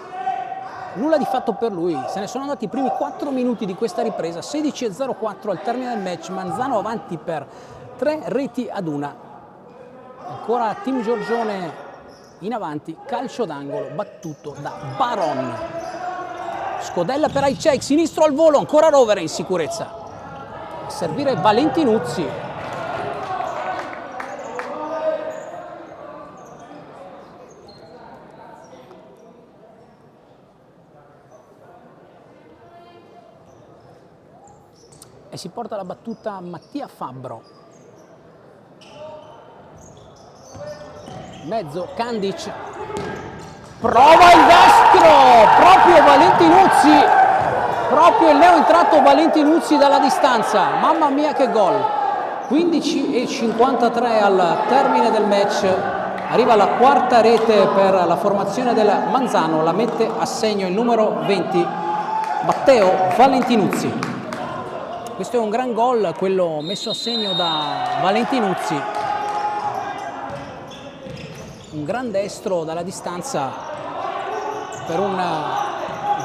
Nulla di fatto per lui, se ne sono andati i primi 4 minuti di questa ripresa, 16:04 al termine del match, Manzano avanti per 3-1. Ancora team Giorgione in avanti, calcio d'angolo battuto da Baron. Scodella per Ayceik, sinistro al volo, ancora Rovere in sicurezza. A servire Valentinuzzi. E si porta la battuta Mattia Fabbro. Mezzo, Kandic. Prova il destro! Proprio Valentinuzzi. Proprio il neoentrato Valentinuzzi dalla distanza. Mamma mia che gol! 15:53 al termine del match. Arriva la quarta rete per la formazione del Manzano. La mette a segno il numero 20, Matteo Valentinuzzi. Questo è un gran gol, quello messo a segno da Valentinuzzi. Un gran destro dalla distanza per un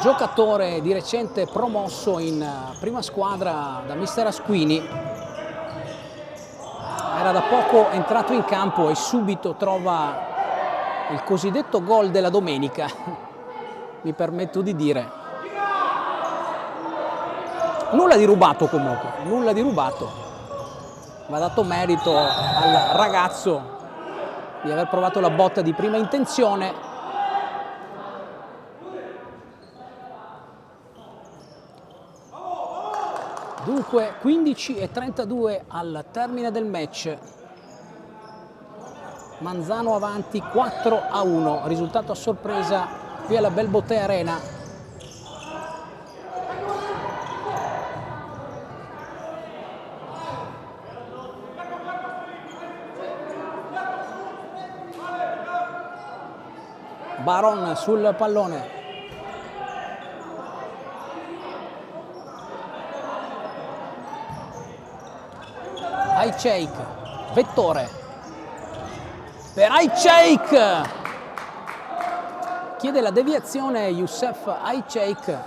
giocatore di recente promosso in prima squadra da mister Asquini. Era da poco entrato in campo e subito trova il cosiddetto gol della domenica, mi permetto di dire. Nulla di rubato comunque, nulla di rubato. Va dato merito al ragazzo di aver provato la botta di prima intenzione. Dunque 15:32 al termine del match. Manzano avanti 4-1, risultato a sorpresa qui alla Belboté Arena. Baron sul pallone. Ayceik, Vettore. Per Ayceik! Chiede la deviazione Youssef Ayceik.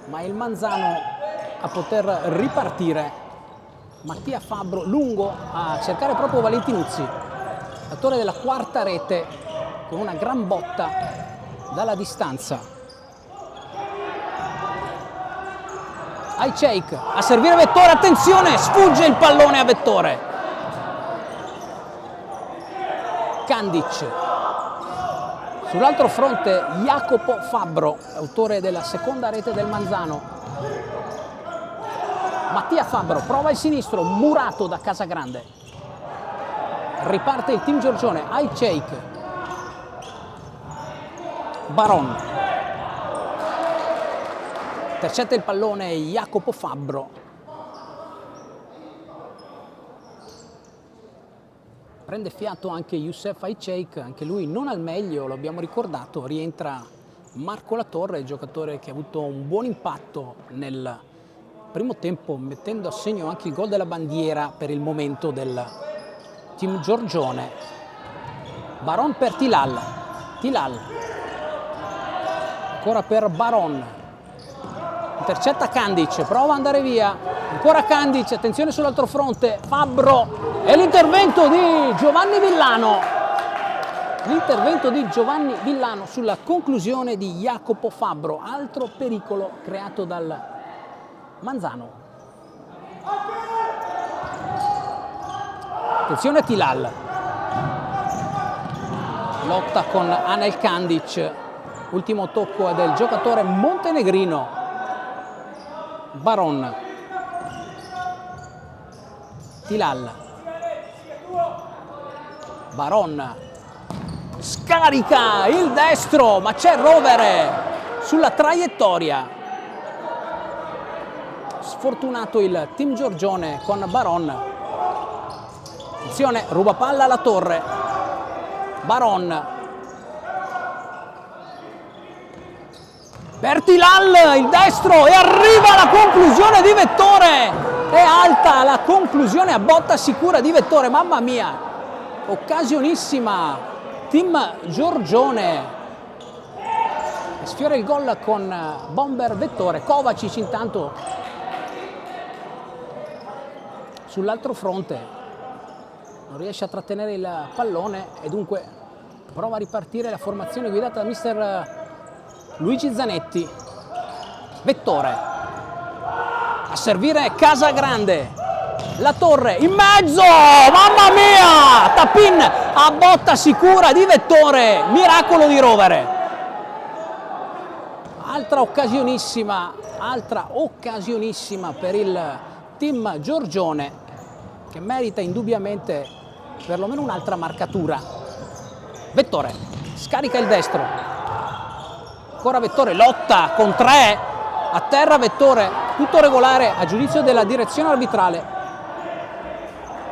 Ma il Manzano a poter ripartire. Mattia Fabbro lungo a cercare proprio Valentinuzzi, autore della quarta rete, con una gran botta dalla distanza. Ayceik a servire Vettore, attenzione, sfugge il pallone a Vettore. Kandic. Sull'altro fronte Jacopo Fabbro, autore della seconda rete del Manzano. Mattia Fabbro prova il sinistro, murato da Casagrande. Riparte il team Giorgione, high shake. Baron. Intercetta il pallone Jacopo Fabbro. Prende fiato anche Youssef Aicheik, anche lui non al meglio, lo abbiamo ricordato. Rientra Marco Latorre, il giocatore che ha avuto un buon impatto nel primo tempo, mettendo a segno anche il gol della bandiera per il momento del team Giorgione. Baron per Tilal. Tilal. Ancora per Baron. Intercetta Kandic, prova ad andare via. Ancora Kandic, attenzione sull'altro fronte. Fabbro e l'intervento di Giovanni Villano. L'intervento di Giovanni Villano sulla conclusione di Jacopo Fabbro. Altro pericolo creato dal Manzano. Attenzione a Tilal. Lotta con Anel Kandic. Ultimo tocco è del giocatore montenegrino. Baron. Tilal. Baron. Scarica il destro, ma c'è Rovere sulla traiettoria. Sfortunato il team Giorgione con Baron. Attenzione, ruba palla alla Torre. Baron. Per Tilal, il destro, e arriva la conclusione di Vettore. È alta la conclusione a botta sicura di Vettore, mamma mia. Occasionissima. Team Giorgione. Sfiora il gol con bomber Vettore. Kovacic intanto sull'altro fronte non riesce a trattenere il pallone e dunque prova a ripartire la formazione guidata da mister Luigi Zanetti. Vettore a servire Casagrande. La Torre in mezzo, mamma mia, Tapin a botta sicura di Vettore, miracolo di Rovere. Altra occasionissima per il team Giorgione, che merita indubbiamente perlomeno un'altra marcatura. Vettore scarica il destro, ancora Vettore, lotta con tre, a terra Vettore, tutto regolare a giudizio della direzione arbitrale.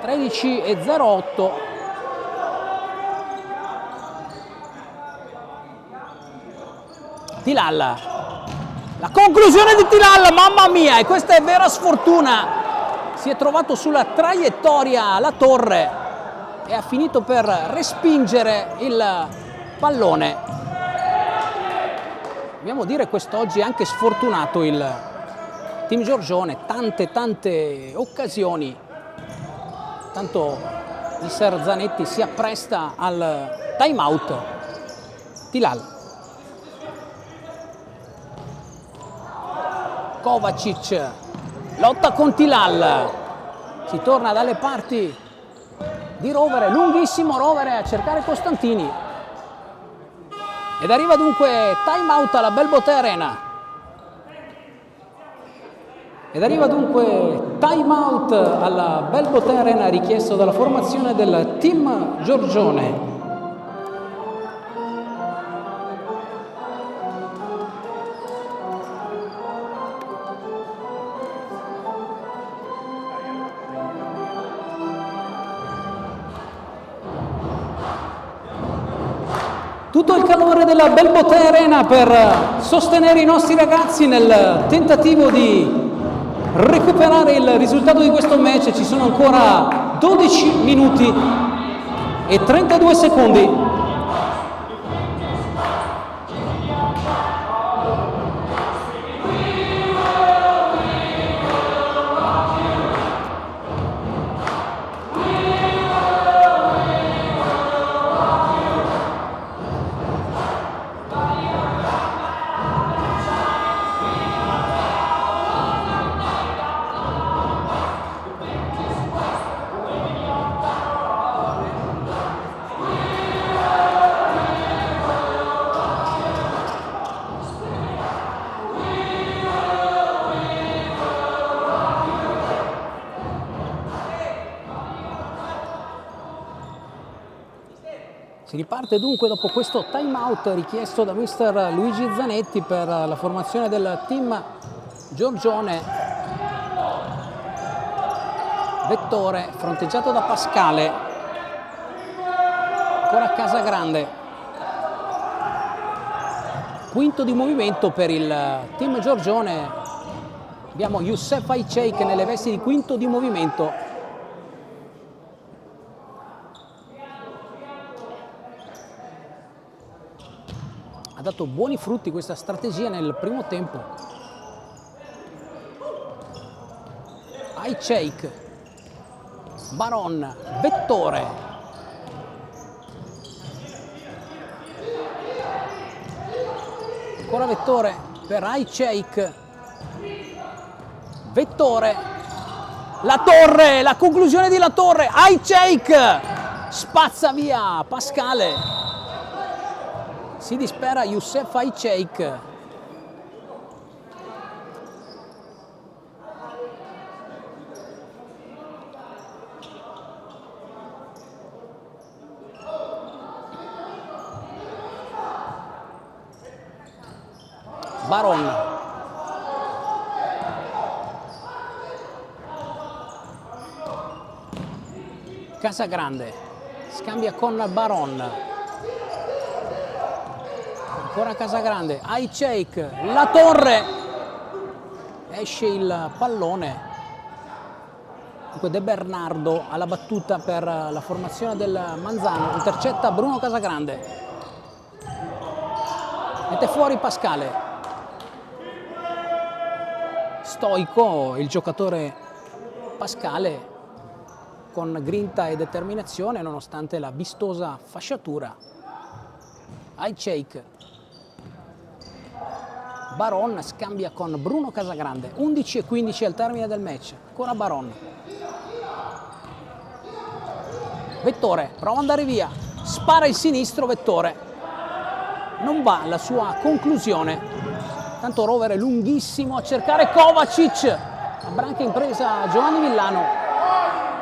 13:08. Tilal, la conclusione di Tilal, mamma mia, e questa è vera sfortuna. Si è trovato sulla traiettoria la Torre e ha finito per respingere il pallone. Dobbiamo dire quest'oggi è anche sfortunato il team Giorgione, tante occasioni. Tanto il Ser Zanetti si appresta al time out. Tilal. Kovacic lotta con Tilal. Si torna dalle parti di Rovere, lunghissimo Rovere a cercare Costantini. Ed arriva dunque time out alla Belbote Arena. Ed arriva dunque time out alla Belbote Arena richiesto dalla formazione del team Giorgione. Tutto il calore della Belbote Arena per sostenere i nostri ragazzi nel tentativo di recuperare il risultato di questo match. Ci sono ancora 12 minuti e 32 secondi. Si riparte dunque dopo questo time out richiesto da mister Luigi Zanetti per la formazione del team Giorgione. Vettore fronteggiato da Pascale, ancora Casagrande. Quinto di movimento per il team Giorgione, abbiamo Youssef Aycheik nelle vesti di quinto di movimento. Ha dato buoni frutti questa strategia nel primo tempo. Aycheik, Baron, Vettore. Ancora Vettore per Aycheik. Vettore. La Torre, la conclusione di La Torre. Aycheik spazza via Pascale. Si dispera Youssef Aycheik. Baron. Casagrande. Scambia con Baron. Ancora Casagrande, Aycheik, La Torre, esce il pallone. Dunque De Bernardo alla battuta per la formazione del Manzano, intercetta Bruno Casagrande, mette fuori Pascale. Stoico il giocatore Pascale, con grinta e determinazione nonostante la vistosa fasciatura. Aycheik. Baron scambia con Bruno Casagrande. 11:15 al termine del match. Ancora Baron. Vettore prova ad andare via. Spara il sinistro Vettore. Non va alla sua conclusione. Tanto rover è lunghissimo a cercare Kovacic. A branca in presa Giovanni Villano.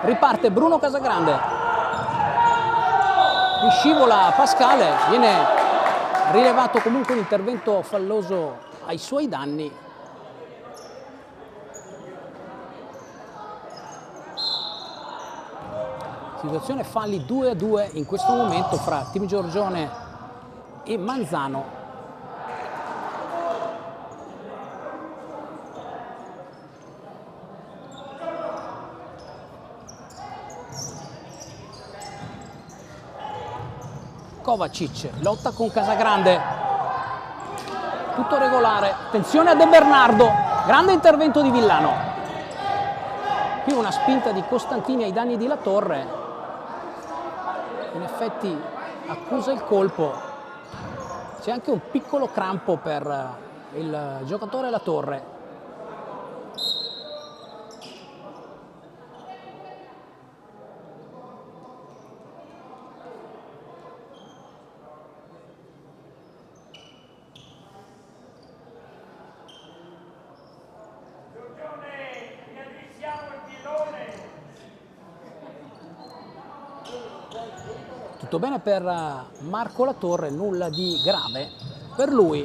Riparte Bruno Casagrande. Scivola Pascale. Viene rilevato comunque un intervento falloso ai suoi danni. Situazione falli 2-2 in questo momento fra Team Giorgione e Manzano. Kovacic lotta con Casagrande. Tutto regolare, attenzione a De Bernardo, grande intervento di Villano. Qui una spinta di Costantini ai danni di La Torre, in effetti accusa il colpo. C'è anche un piccolo crampo per il giocatore La Torre. Tutto bene per Marco La Torre, nulla di grave per lui.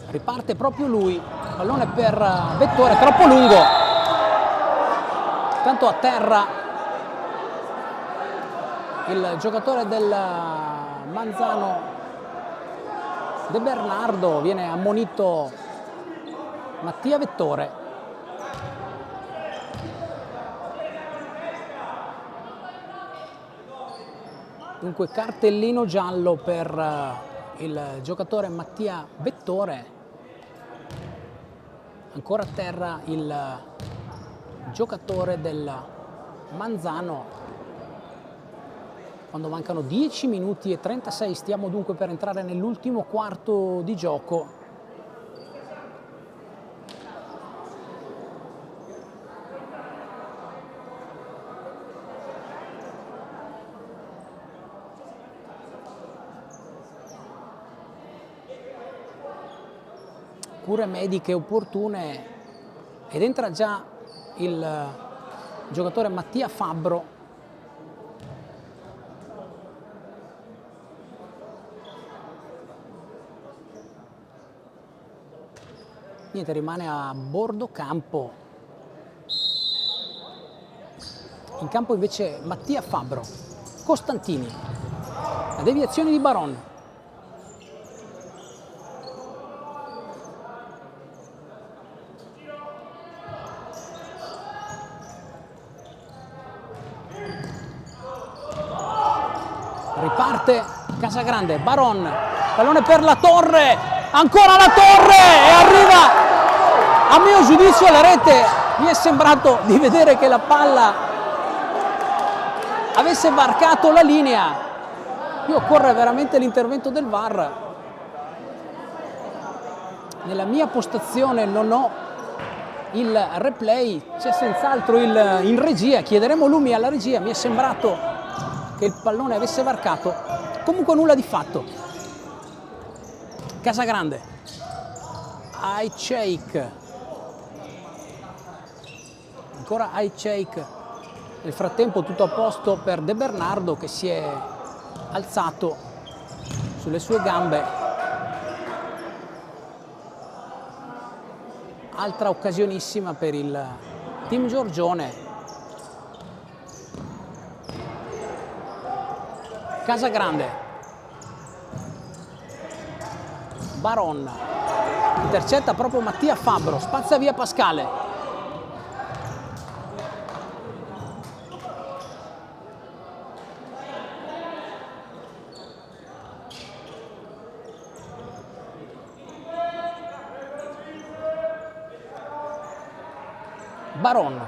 Riparte proprio lui, pallone per Vettore, troppo lungo. Tanto a terra il giocatore del Manzano, De Bernardo, viene ammonito Mattia Vettore. Dunque cartellino giallo per il giocatore Mattia Vettore. Ancora a terra il giocatore del Manzano. Quando mancano 10 minuti e 36, stiamo dunque per entrare nell'ultimo quarto di gioco. Cure mediche opportune ed entra già il giocatore Mattia Fabbro. Niente, rimane a bordo campo. In campo invece Mattia Fabbro, Costantini, la deviazione di Baron. Riparte Casagrande, Baron, pallone per la Torre, ancora la Torre e arriva, a mio giudizio, alla rete. Mi è sembrato di vedere che la palla avesse varcato la linea. Qui occorre veramente l'intervento del VAR. Nella mia postazione non ho il replay, c'è senz'altro in regia, chiederemo lumi alla regia. Mi è sembrato che il pallone avesse varcato, comunque nulla di fatto. Casagrande, Ayçiçek, ancora Ayçiçek. Nel frattempo tutto a posto per De Bernardo, che si è alzato sulle sue gambe. Altra occasionissima per il team Giorgione. Casagrande, Baron, intercetta proprio Mattia Fabbro, spazza via Pascale. Baron,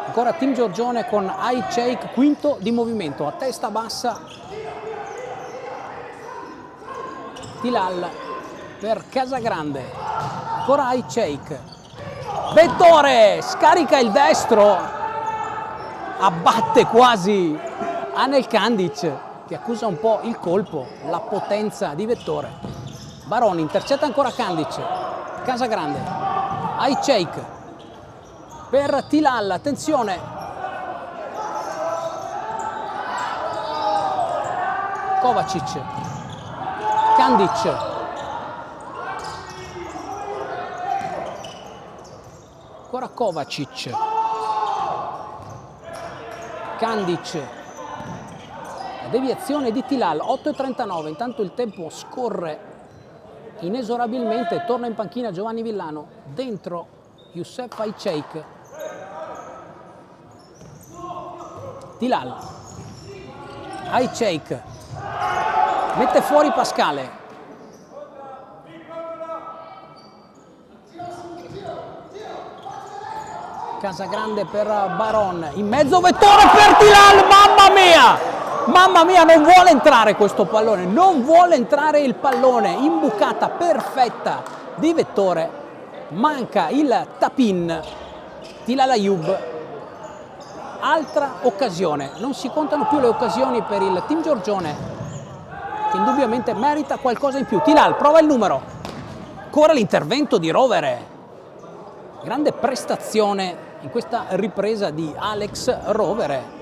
ancora team Giorgione con Ayçiçek, quinto di movimento, a testa bassa Tilal per Casagrande, ancora Ayçiçek, Vettore scarica il destro, abbatte quasi Anel Kandic, che accusa un po' il colpo, la potenza di Vettore. Baron intercetta ancora Kandic, Casagrande, Ayçiçek per Tilal, attenzione, Kovacic, Kandic, ancora Kovacic, Kandic, la deviazione di Tilal, 8:39, intanto il tempo scorre inesorabilmente, torna in panchina Giovanni Villano, dentro Youssef Ayçiçek. Tilal, Ayçiçek, mette fuori Pascale. Casagrande per Baron, in mezzo Vettore per Tilal, mamma mia! Mamma mia, non vuole entrare questo pallone, non vuole entrare il pallone, imbucata perfetta di Vettore, manca il tap-in. Tilal Ayoub, altra occasione, non si contano più le occasioni per il team Giorgione, che indubbiamente merita qualcosa in più. Tilal prova il numero, ancora l'intervento di Rovere, grande prestazione in questa ripresa di Alex Rovere.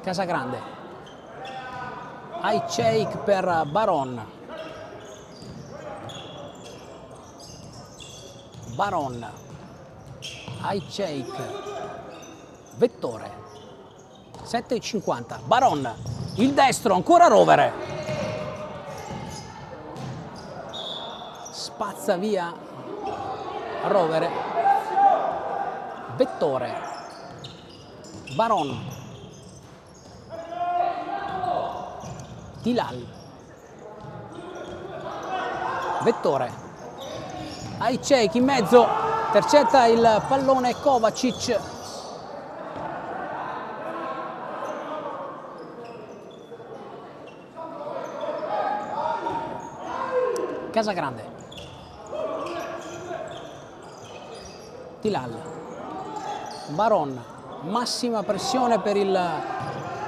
Casagrande, Ayçiçek per Baron, Baron, Ayçiçek, Vettore, 7:50, Baron, il destro, ancora Rovere, spazza via Rovere, Vettore, Baron, Tilal, Vettore, Ayçiçek in mezzo, intercetta il pallone Kovacic. Casagrande, Tilal, Baron, massima pressione per il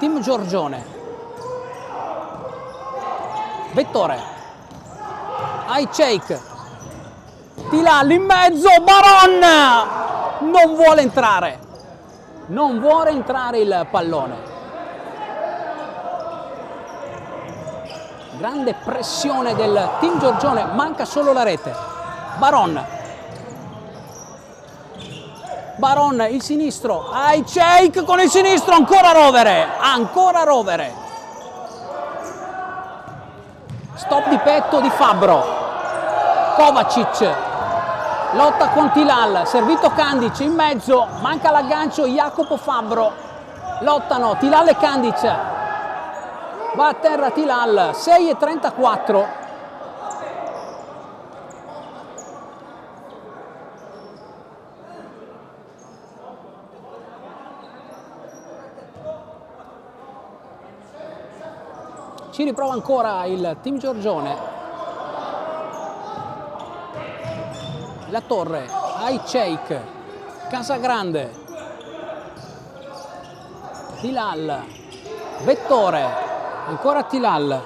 team Giorgione. Vettore, Ayçiçek, Tilal in mezzo, Baron non vuole entrare, non vuole entrare il pallone. grande pressione del team Giorgione, manca solo la rete. Baron, il sinistro, Ajceik con il sinistro, ancora Rovere. Stop di petto di Fabbro, Kovacic, lotta con Tilal, servito Kandic in mezzo, manca l'aggancio Jacopo Fabbro, lottano Tilal e Kandic, va a terra Tilal, 6:34. Ci riprova ancora il team Giorgione. La Torre, Ajceik, Casagrande, Tilal, Vettore, ancora Tilal.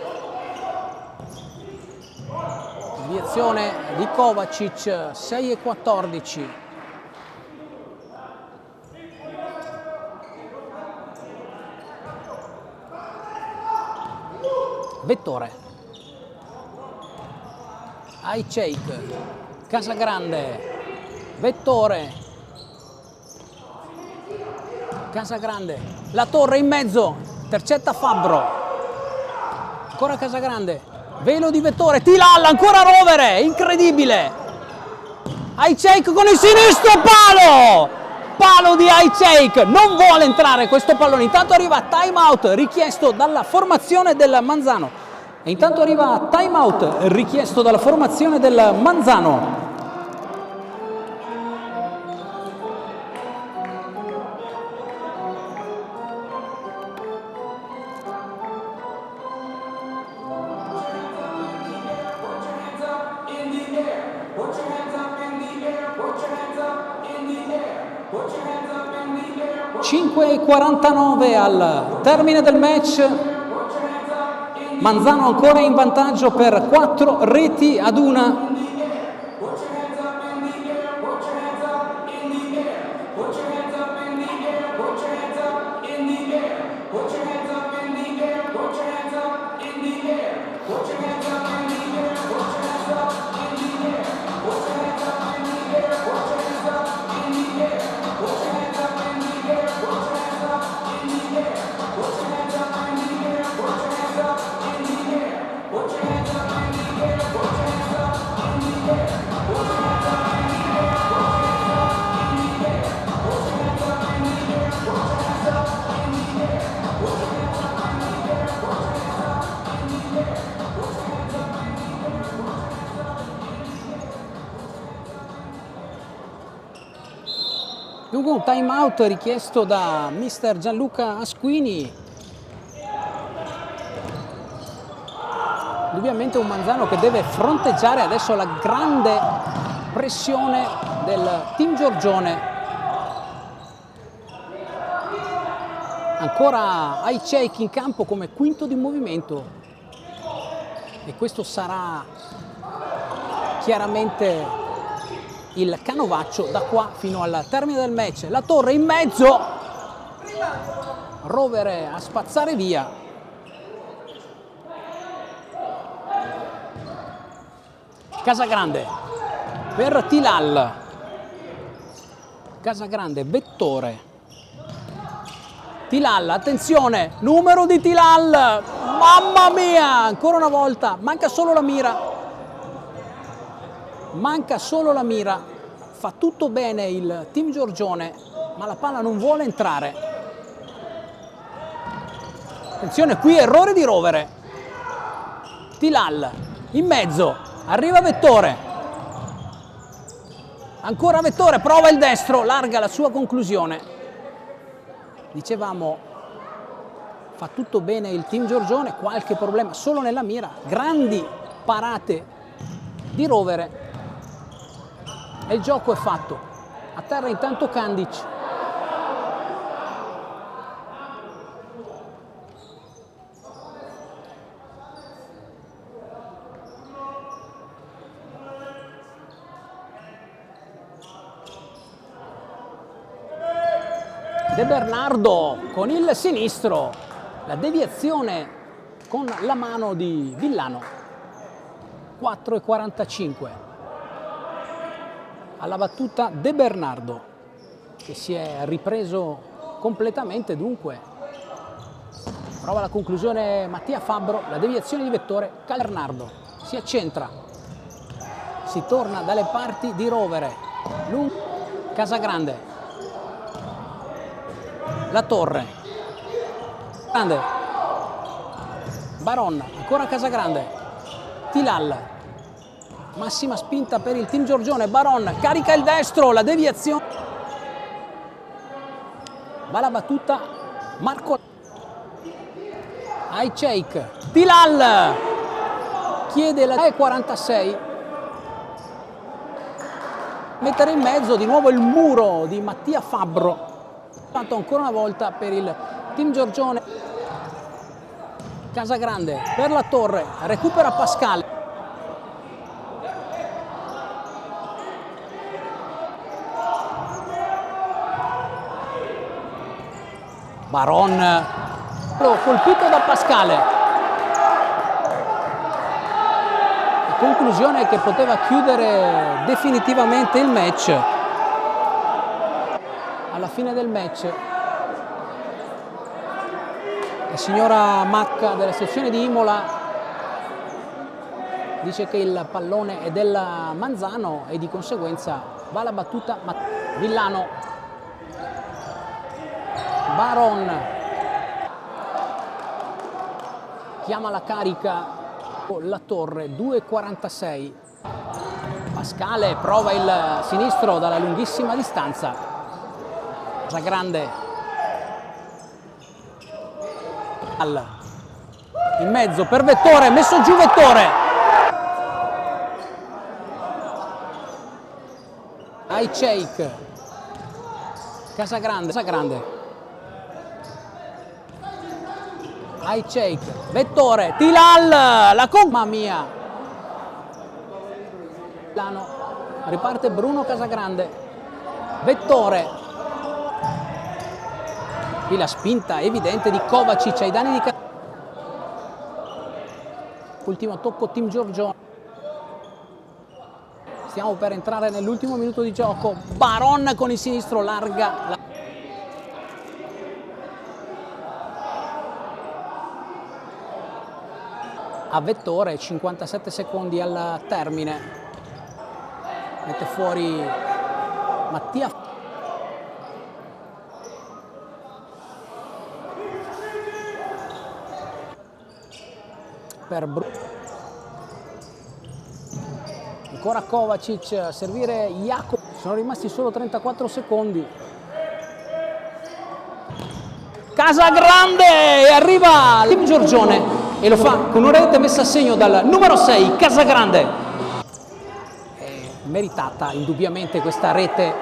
Deviazione di Kovacic, 6:14. Vettore, Ajceik, Casagrande, Vettore, Casagrande, la Torre in mezzo, intercetta Fabbro, ancora Casagrande, velo di Vettore, Tilal, ancora Rovere, incredibile, Ajceik con il sinistro, palo di Ajceik, non vuole entrare questo pallone, intanto arriva time out richiesto dalla formazione del Manzano Put your hands up in the air, put your hands up in the air, put your hands up in the air. 5:49 al termine del match, Manzano ancora in vantaggio per 4-1. Dunque un time out richiesto da mister Gianluca Asquini. Indubbiamente un Manzano che deve fronteggiare adesso la grande pressione del team Giorgione. Ancora Ajceik in campo come quinto di movimento e questo sarà chiaramente il canovaccio da qua fino al termine del match. La Torre in mezzo, Rovere a spazzare via. Casagrande per Tilal, Casagrande, Vettore, Tilal, attenzione, numero di Tilal, mamma mia, ancora una volta, manca solo la mira, fa tutto bene il team Giorgione, ma la palla non vuole entrare. Attenzione, qui errore di Rovere. Tilal, in mezzo, arriva Vettore. Ancora Vettore, prova il destro, larga la sua conclusione. Dicevamo, fa tutto bene il team Giorgione, qualche problema solo nella mira, grandi parate di Rovere. E il gioco è fatto. A terra intanto Kandic. De Bernardo con il sinistro. La deviazione con la mano di Villano. 4,45. Alla battuta De Bernardo, che si è ripreso completamente, dunque prova la conclusione Mattia Fabbro, la deviazione di Vettore. Bernardo si accentra, si torna dalle parti di Rovere. Casagrande, La Torre, Grande, Baron, ancora Casagrande, Tilal, massima spinta per il team Giorgione. Baron carica il destro, la deviazione, va la battuta Marco Sheikh. Tilal chiede la 46, mettere in mezzo di nuovo il muro di Mattia Fabbro, fatto ancora una volta per il team Giorgione. Casagrande per La Torre, recupera Pascale. Baron colpito da Pascale. Conclusione che poteva chiudere definitivamente il match. Alla fine del match la signora Macca della sezione di Imola dice che il pallone è della Manzano e di conseguenza va la battuta Villano. Baron chiama la carica La Torre, 2,46. Pascale prova il sinistro dalla lunghissima distanza. Casagrande in mezzo per Vettore, messo giù Vettore. Sheikh, Casagrande, Sheikh, Vettore, Tilal, la mamma mia. Riparte Bruno Casagrande, Vettore. Qui la spinta evidente di Kovacic ai danni di ultimo tocco team Giorgione. Stiamo per entrare nell'ultimo minuto di gioco. Baron con il sinistro larga a Vettore, 57 secondi al termine. Mette fuori Mattia. Per ancora Kovacic a servire Jacob. Sono rimasti solo 34 secondi. Casagrande e arriva il team Giorgione e lo fa con una rete messa a segno dal numero 6 Casagrande. È meritata indubbiamente questa rete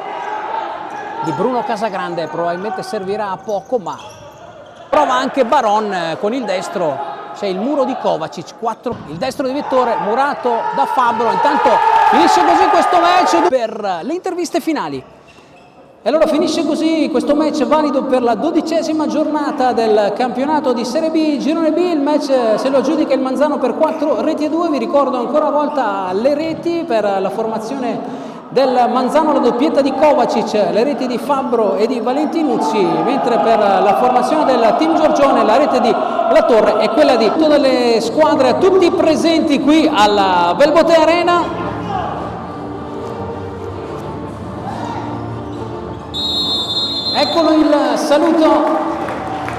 di Bruno Casagrande, probabilmente servirà a poco, ma prova anche Baron con il destro. C'è il muro di Kovacic, 4, il destro di Vettore, murato da Fabbro. Intanto finisce così questo match per le interviste finali. E allora finisce così questo match valido per la 12ª giornata del campionato di Serie B, Girone B. Il match se lo aggiudica il Manzano per 4-2. Vi ricordo ancora una volta le reti per la formazione del Manzano, la doppietta di Kovacic, le reti di Fabbro e di Valentinuzzi, mentre per la formazione del team Giorgione la rete di La Torre è quella di tutte le squadre, tutti presenti qui alla Belbotea Arena. Eccolo il saluto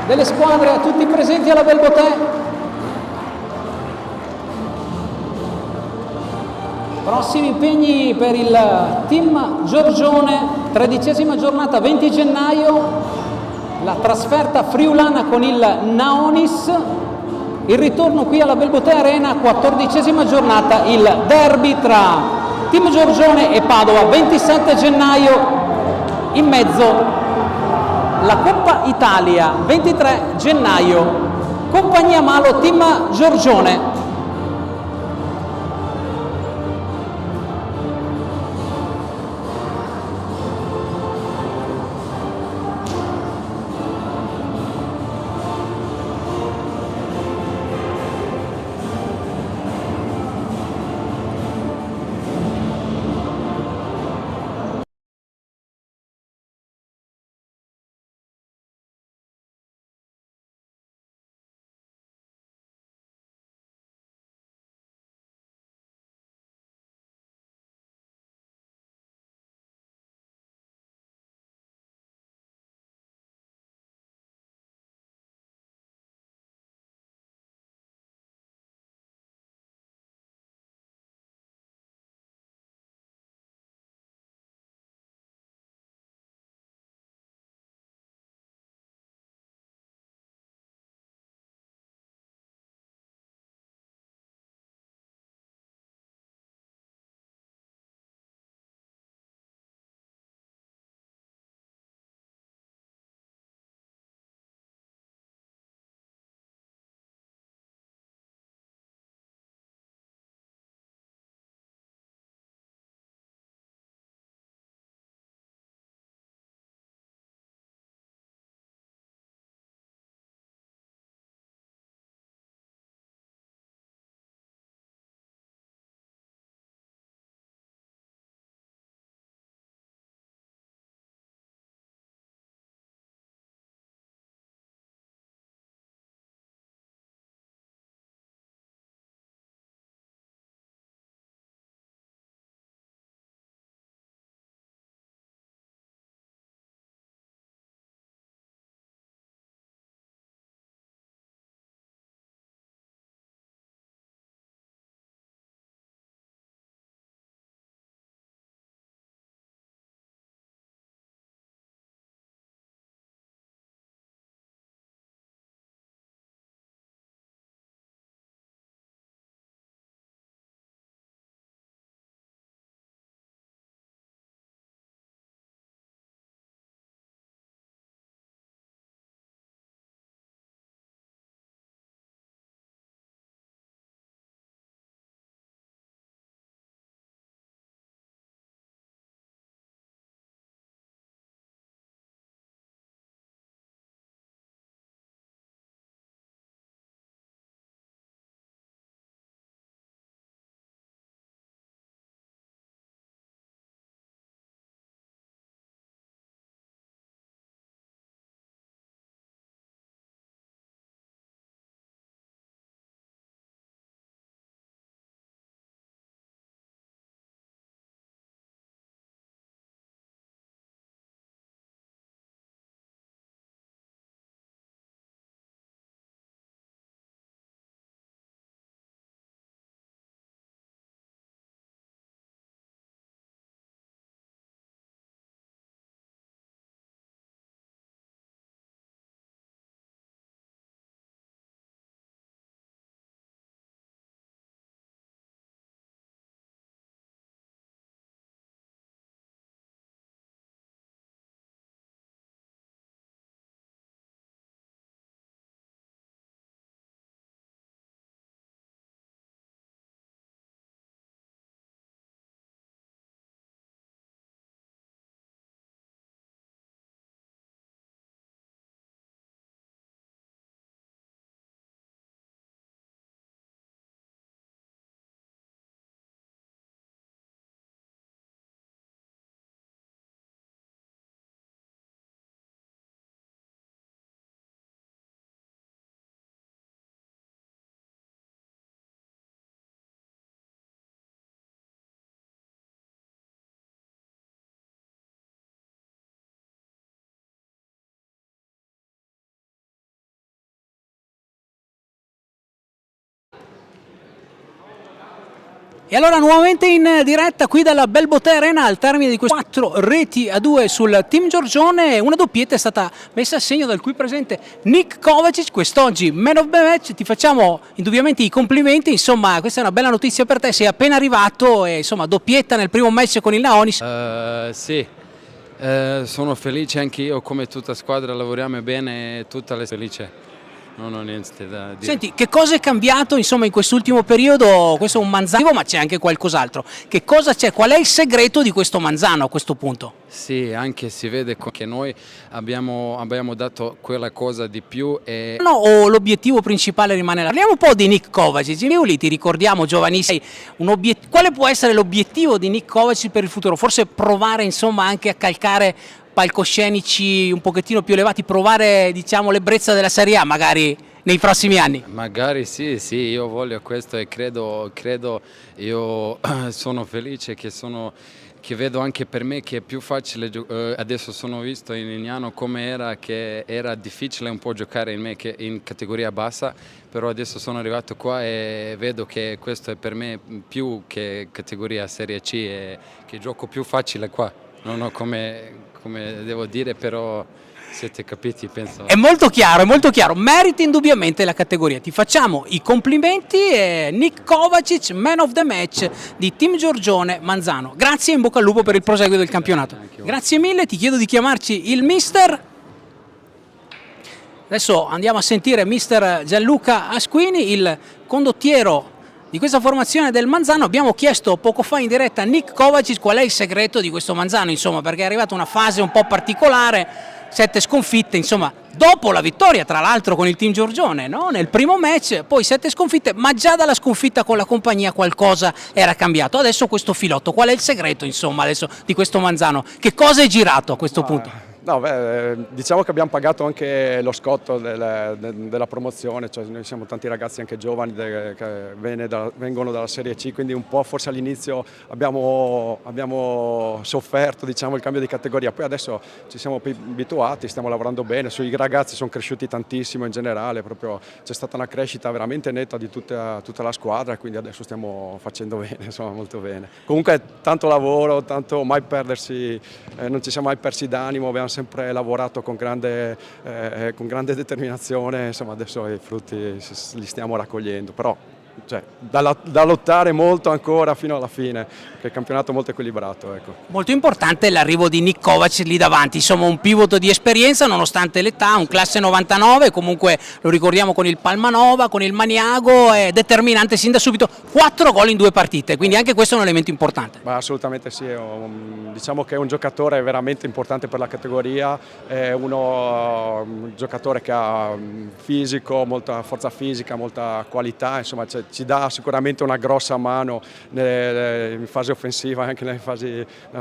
delle squadre a tutti presenti alla Belbotea. Prossimi impegni per il team Giorgione, 13ª giornata, 20 gennaio, la trasferta friulana con il Naonis, il ritorno qui alla Belbotea Arena, 14ª giornata, il derby tra team Giorgione e Padova, 27 gennaio, in mezzo la Coppa Italia, 23 gennaio, Compagnia Malo, team Giorgione. E allora nuovamente in diretta qui dalla Belbote Arena al termine di queste 4-2 sul Team Giorgione, una doppietta è stata messa a segno dal qui presente Nick Kovacic, quest'oggi man of the match. Ti facciamo indubbiamente i complimenti, insomma questa è una bella notizia per te, sei appena arrivato e insomma doppietta nel primo match con il Naonis. Sì, sono felice anche io, come tutta squadra lavoriamo bene, tutta le felice. Non ho niente da dire. Senti, che cosa è cambiato insomma in quest'ultimo periodo? Questo è un Manzano, ma c'è anche qualcos'altro. Che cosa c'è? Qual è il segreto di questo Manzano a questo punto? Sì, anche si vede che noi abbiamo dato quella cosa di più e... No, o l'obiettivo principale rimane là? Parliamo un po' di Nick Kovacic. Io lì ti ricordiamo, giovanissimo, quale può essere l'obiettivo di Nick Kovacic per il futuro? Forse provare insomma anche a calcare palcoscenici un pochettino più elevati, provare diciamo l'ebbrezza della Serie A magari nei prossimi anni? Magari sì, io voglio questo e credo, io sono felice che vedo anche per me che è più facile, adesso sono visto in Lignano come era, che era difficile un po' giocare in categoria bassa, però adesso sono arrivato qua e vedo che questo è per me più che categoria Serie C e che gioco più facile qua, non ho come devo dire, però siete capiti, penso. È molto chiaro, meriti indubbiamente la categoria. Ti facciamo i complimenti e Nick Kovacic, man of the match di Team Giorgione Manzano. Grazie e in bocca al lupo per il proseguo del campionato. Grazie mille, ti chiedo di chiamarci il mister. Adesso andiamo a sentire mister Gianluca Asquini, il condottiero di questa formazione del Manzano. Abbiamo chiesto poco fa in diretta a Nick Kovacic qual è il segreto di questo Manzano, insomma, perché è arrivata una fase un po' particolare, 7 sconfitte, insomma, dopo la vittoria tra l'altro con il Team Giorgione, no? Nel primo match, poi 7 sconfitte, ma già dalla sconfitta con la compagnia qualcosa era cambiato. Adesso questo filotto, qual è il segreto, insomma, adesso di questo Manzano? Che cosa è girato a questo punto? No, diciamo che abbiamo pagato anche lo scotto della promozione, cioè noi siamo tanti ragazzi anche giovani che vengono dalla Serie C, quindi un po' forse all'inizio abbiamo sofferto diciamo, il cambio di categoria, poi adesso ci siamo abituati, stiamo lavorando bene, sui ragazzi sono cresciuti tantissimo in generale, proprio c'è stata una crescita veramente netta di tutta la squadra, quindi adesso stiamo facendo bene, insomma molto bene. Comunque tanto lavoro, tanto mai perdersi, non ci siamo mai persi d'animo, abbiamo sempre lavorato con grande determinazione, insomma adesso i frutti li stiamo raccogliendo, però cioè, da lottare molto ancora fino alla fine, che il campionato è molto equilibrato. Ecco. Molto importante l'arrivo di Nick Kovacic lì davanti, insomma un pivot di esperienza nonostante l'età, un classe 99, comunque lo ricordiamo con il Palmanova, con il Maniago, è determinante sin da subito, 4 gol in 2 partite, quindi anche questo è un elemento importante. Ma assolutamente sì, diciamo che è un giocatore veramente importante per la categoria, è un giocatore che ha fisico, molta forza fisica, molta qualità, insomma ci dà sicuramente una grossa mano in fase offensiva e anche nella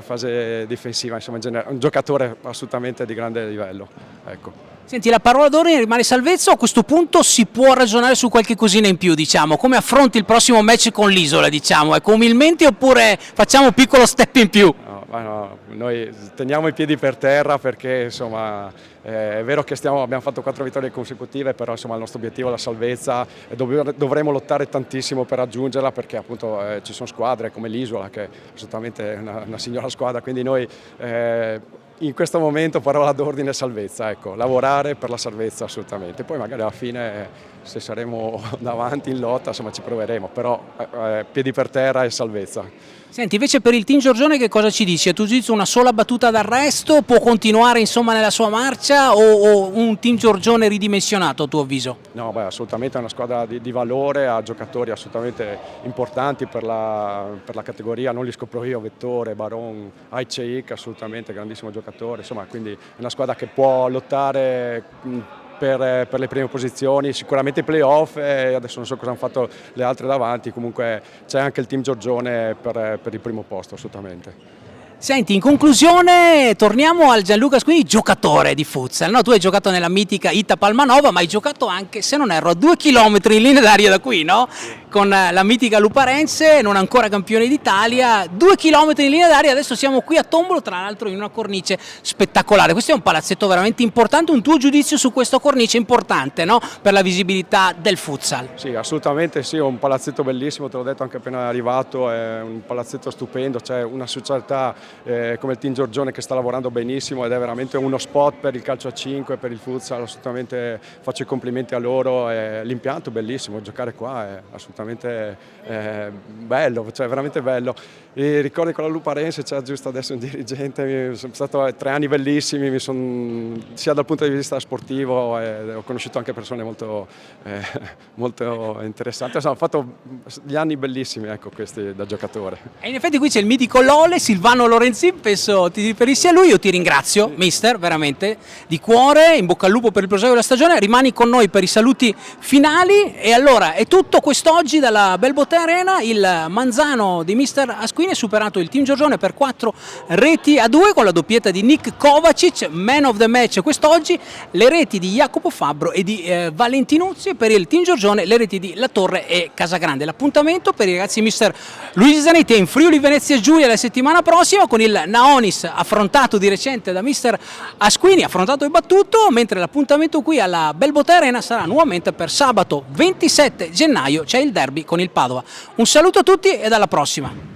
fase difensiva, insomma in generale, un giocatore assolutamente di grande livello. Ecco. Senti, la parola d'ordine rimane salvezza o a questo punto si può ragionare su qualche cosina in più, diciamo? Come affronti il prossimo match con l'Isola, diciamo? Ecco, umilmente oppure facciamo un piccolo step in più? No, noi teniamo i piedi per terra perché insomma è vero che abbiamo fatto 4 vittorie consecutive, però insomma il nostro obiettivo è la salvezza e dovremo lottare tantissimo per raggiungerla perché appunto ci sono squadre come l'Isola che è assolutamente una signora squadra, quindi noi in questo momento parola d'ordine è salvezza, ecco, lavorare per la salvezza assolutamente, poi magari alla fine se saremo davanti in lotta insomma ci proveremo, però piedi per terra e salvezza. Senti, invece per il Team Giorgione che cosa ci dici? A tuo giudizio una sola battuta d'arresto, può continuare insomma nella sua marcia o un Team Giorgione ridimensionato a tuo avviso? No, assolutamente è una squadra di valore, ha giocatori assolutamente importanti per la categoria, non li scopro io, Vettore, Baron, Aiceik, assolutamente grandissimo giocatore, insomma quindi è una squadra che può lottare per le prime posizioni, sicuramente i playoff e adesso non so cosa hanno fatto le altre davanti, comunque c'è anche il Team Giorgione per il primo posto assolutamente. Senti, in conclusione torniamo al Gianluca Asquini, giocatore di futsal, no? Tu hai giocato nella mitica Ita Palmanova, ma hai giocato anche, se non erro, a 2 chilometri in linea d'aria da qui, no? Con la mitica Luparense, non ancora campione d'Italia, 2 chilometri in linea d'aria, adesso siamo qui a Tombolo, tra l'altro in una cornice spettacolare. Questo è un palazzetto veramente importante, un tuo giudizio su questa cornice importante, no? Per la visibilità del futsal. Sì, assolutamente sì, è un palazzetto bellissimo, te l'ho detto anche appena arrivato, è un palazzetto stupendo, c'è una società come il Team Giorgione che sta lavorando benissimo ed è veramente uno spot per il calcio a 5, per il futsal, assolutamente faccio i complimenti a loro, l'impianto è bellissimo, giocare qua è assolutamente bello, cioè veramente bello. E ricordi con la Luparense, c'è giusto adesso un dirigente, sono stato 3 anni bellissimi, sia dal punto di vista sportivo, ho conosciuto anche persone molto, molto interessanti, insomma, ho fatto gli anni bellissimi, ecco, questi da giocatore. E in effetti qui c'è il mitico Lole, Silvano Lorenzin, penso ti riferissi a lui, io ti ringrazio, mister, veramente, di cuore, in bocca al lupo per il proseguo della stagione, rimani con noi per i saluti finali e allora è tutto quest'oggi dalla Belbote Arena, il Manzano di mister Asquini ha superato il Team Giorgione per 4-2 con la doppietta di Nick Kovacic, man of the match quest'oggi, le reti di Jacopo Fabbro e di Valentinuzzi e per il Team Giorgione le reti di La Torre e Casagrande. L'appuntamento per i ragazzi di mister Luigi Zanetti è in Friuli Venezia Giulia la settimana prossima con il Naonis affrontato di recente da mister Asquini, affrontato e battuto, mentre l'appuntamento qui alla Belbote Arena sarà nuovamente per sabato 27 gennaio, c'è il derby con il Padova. Un saluto a tutti e alla prossima.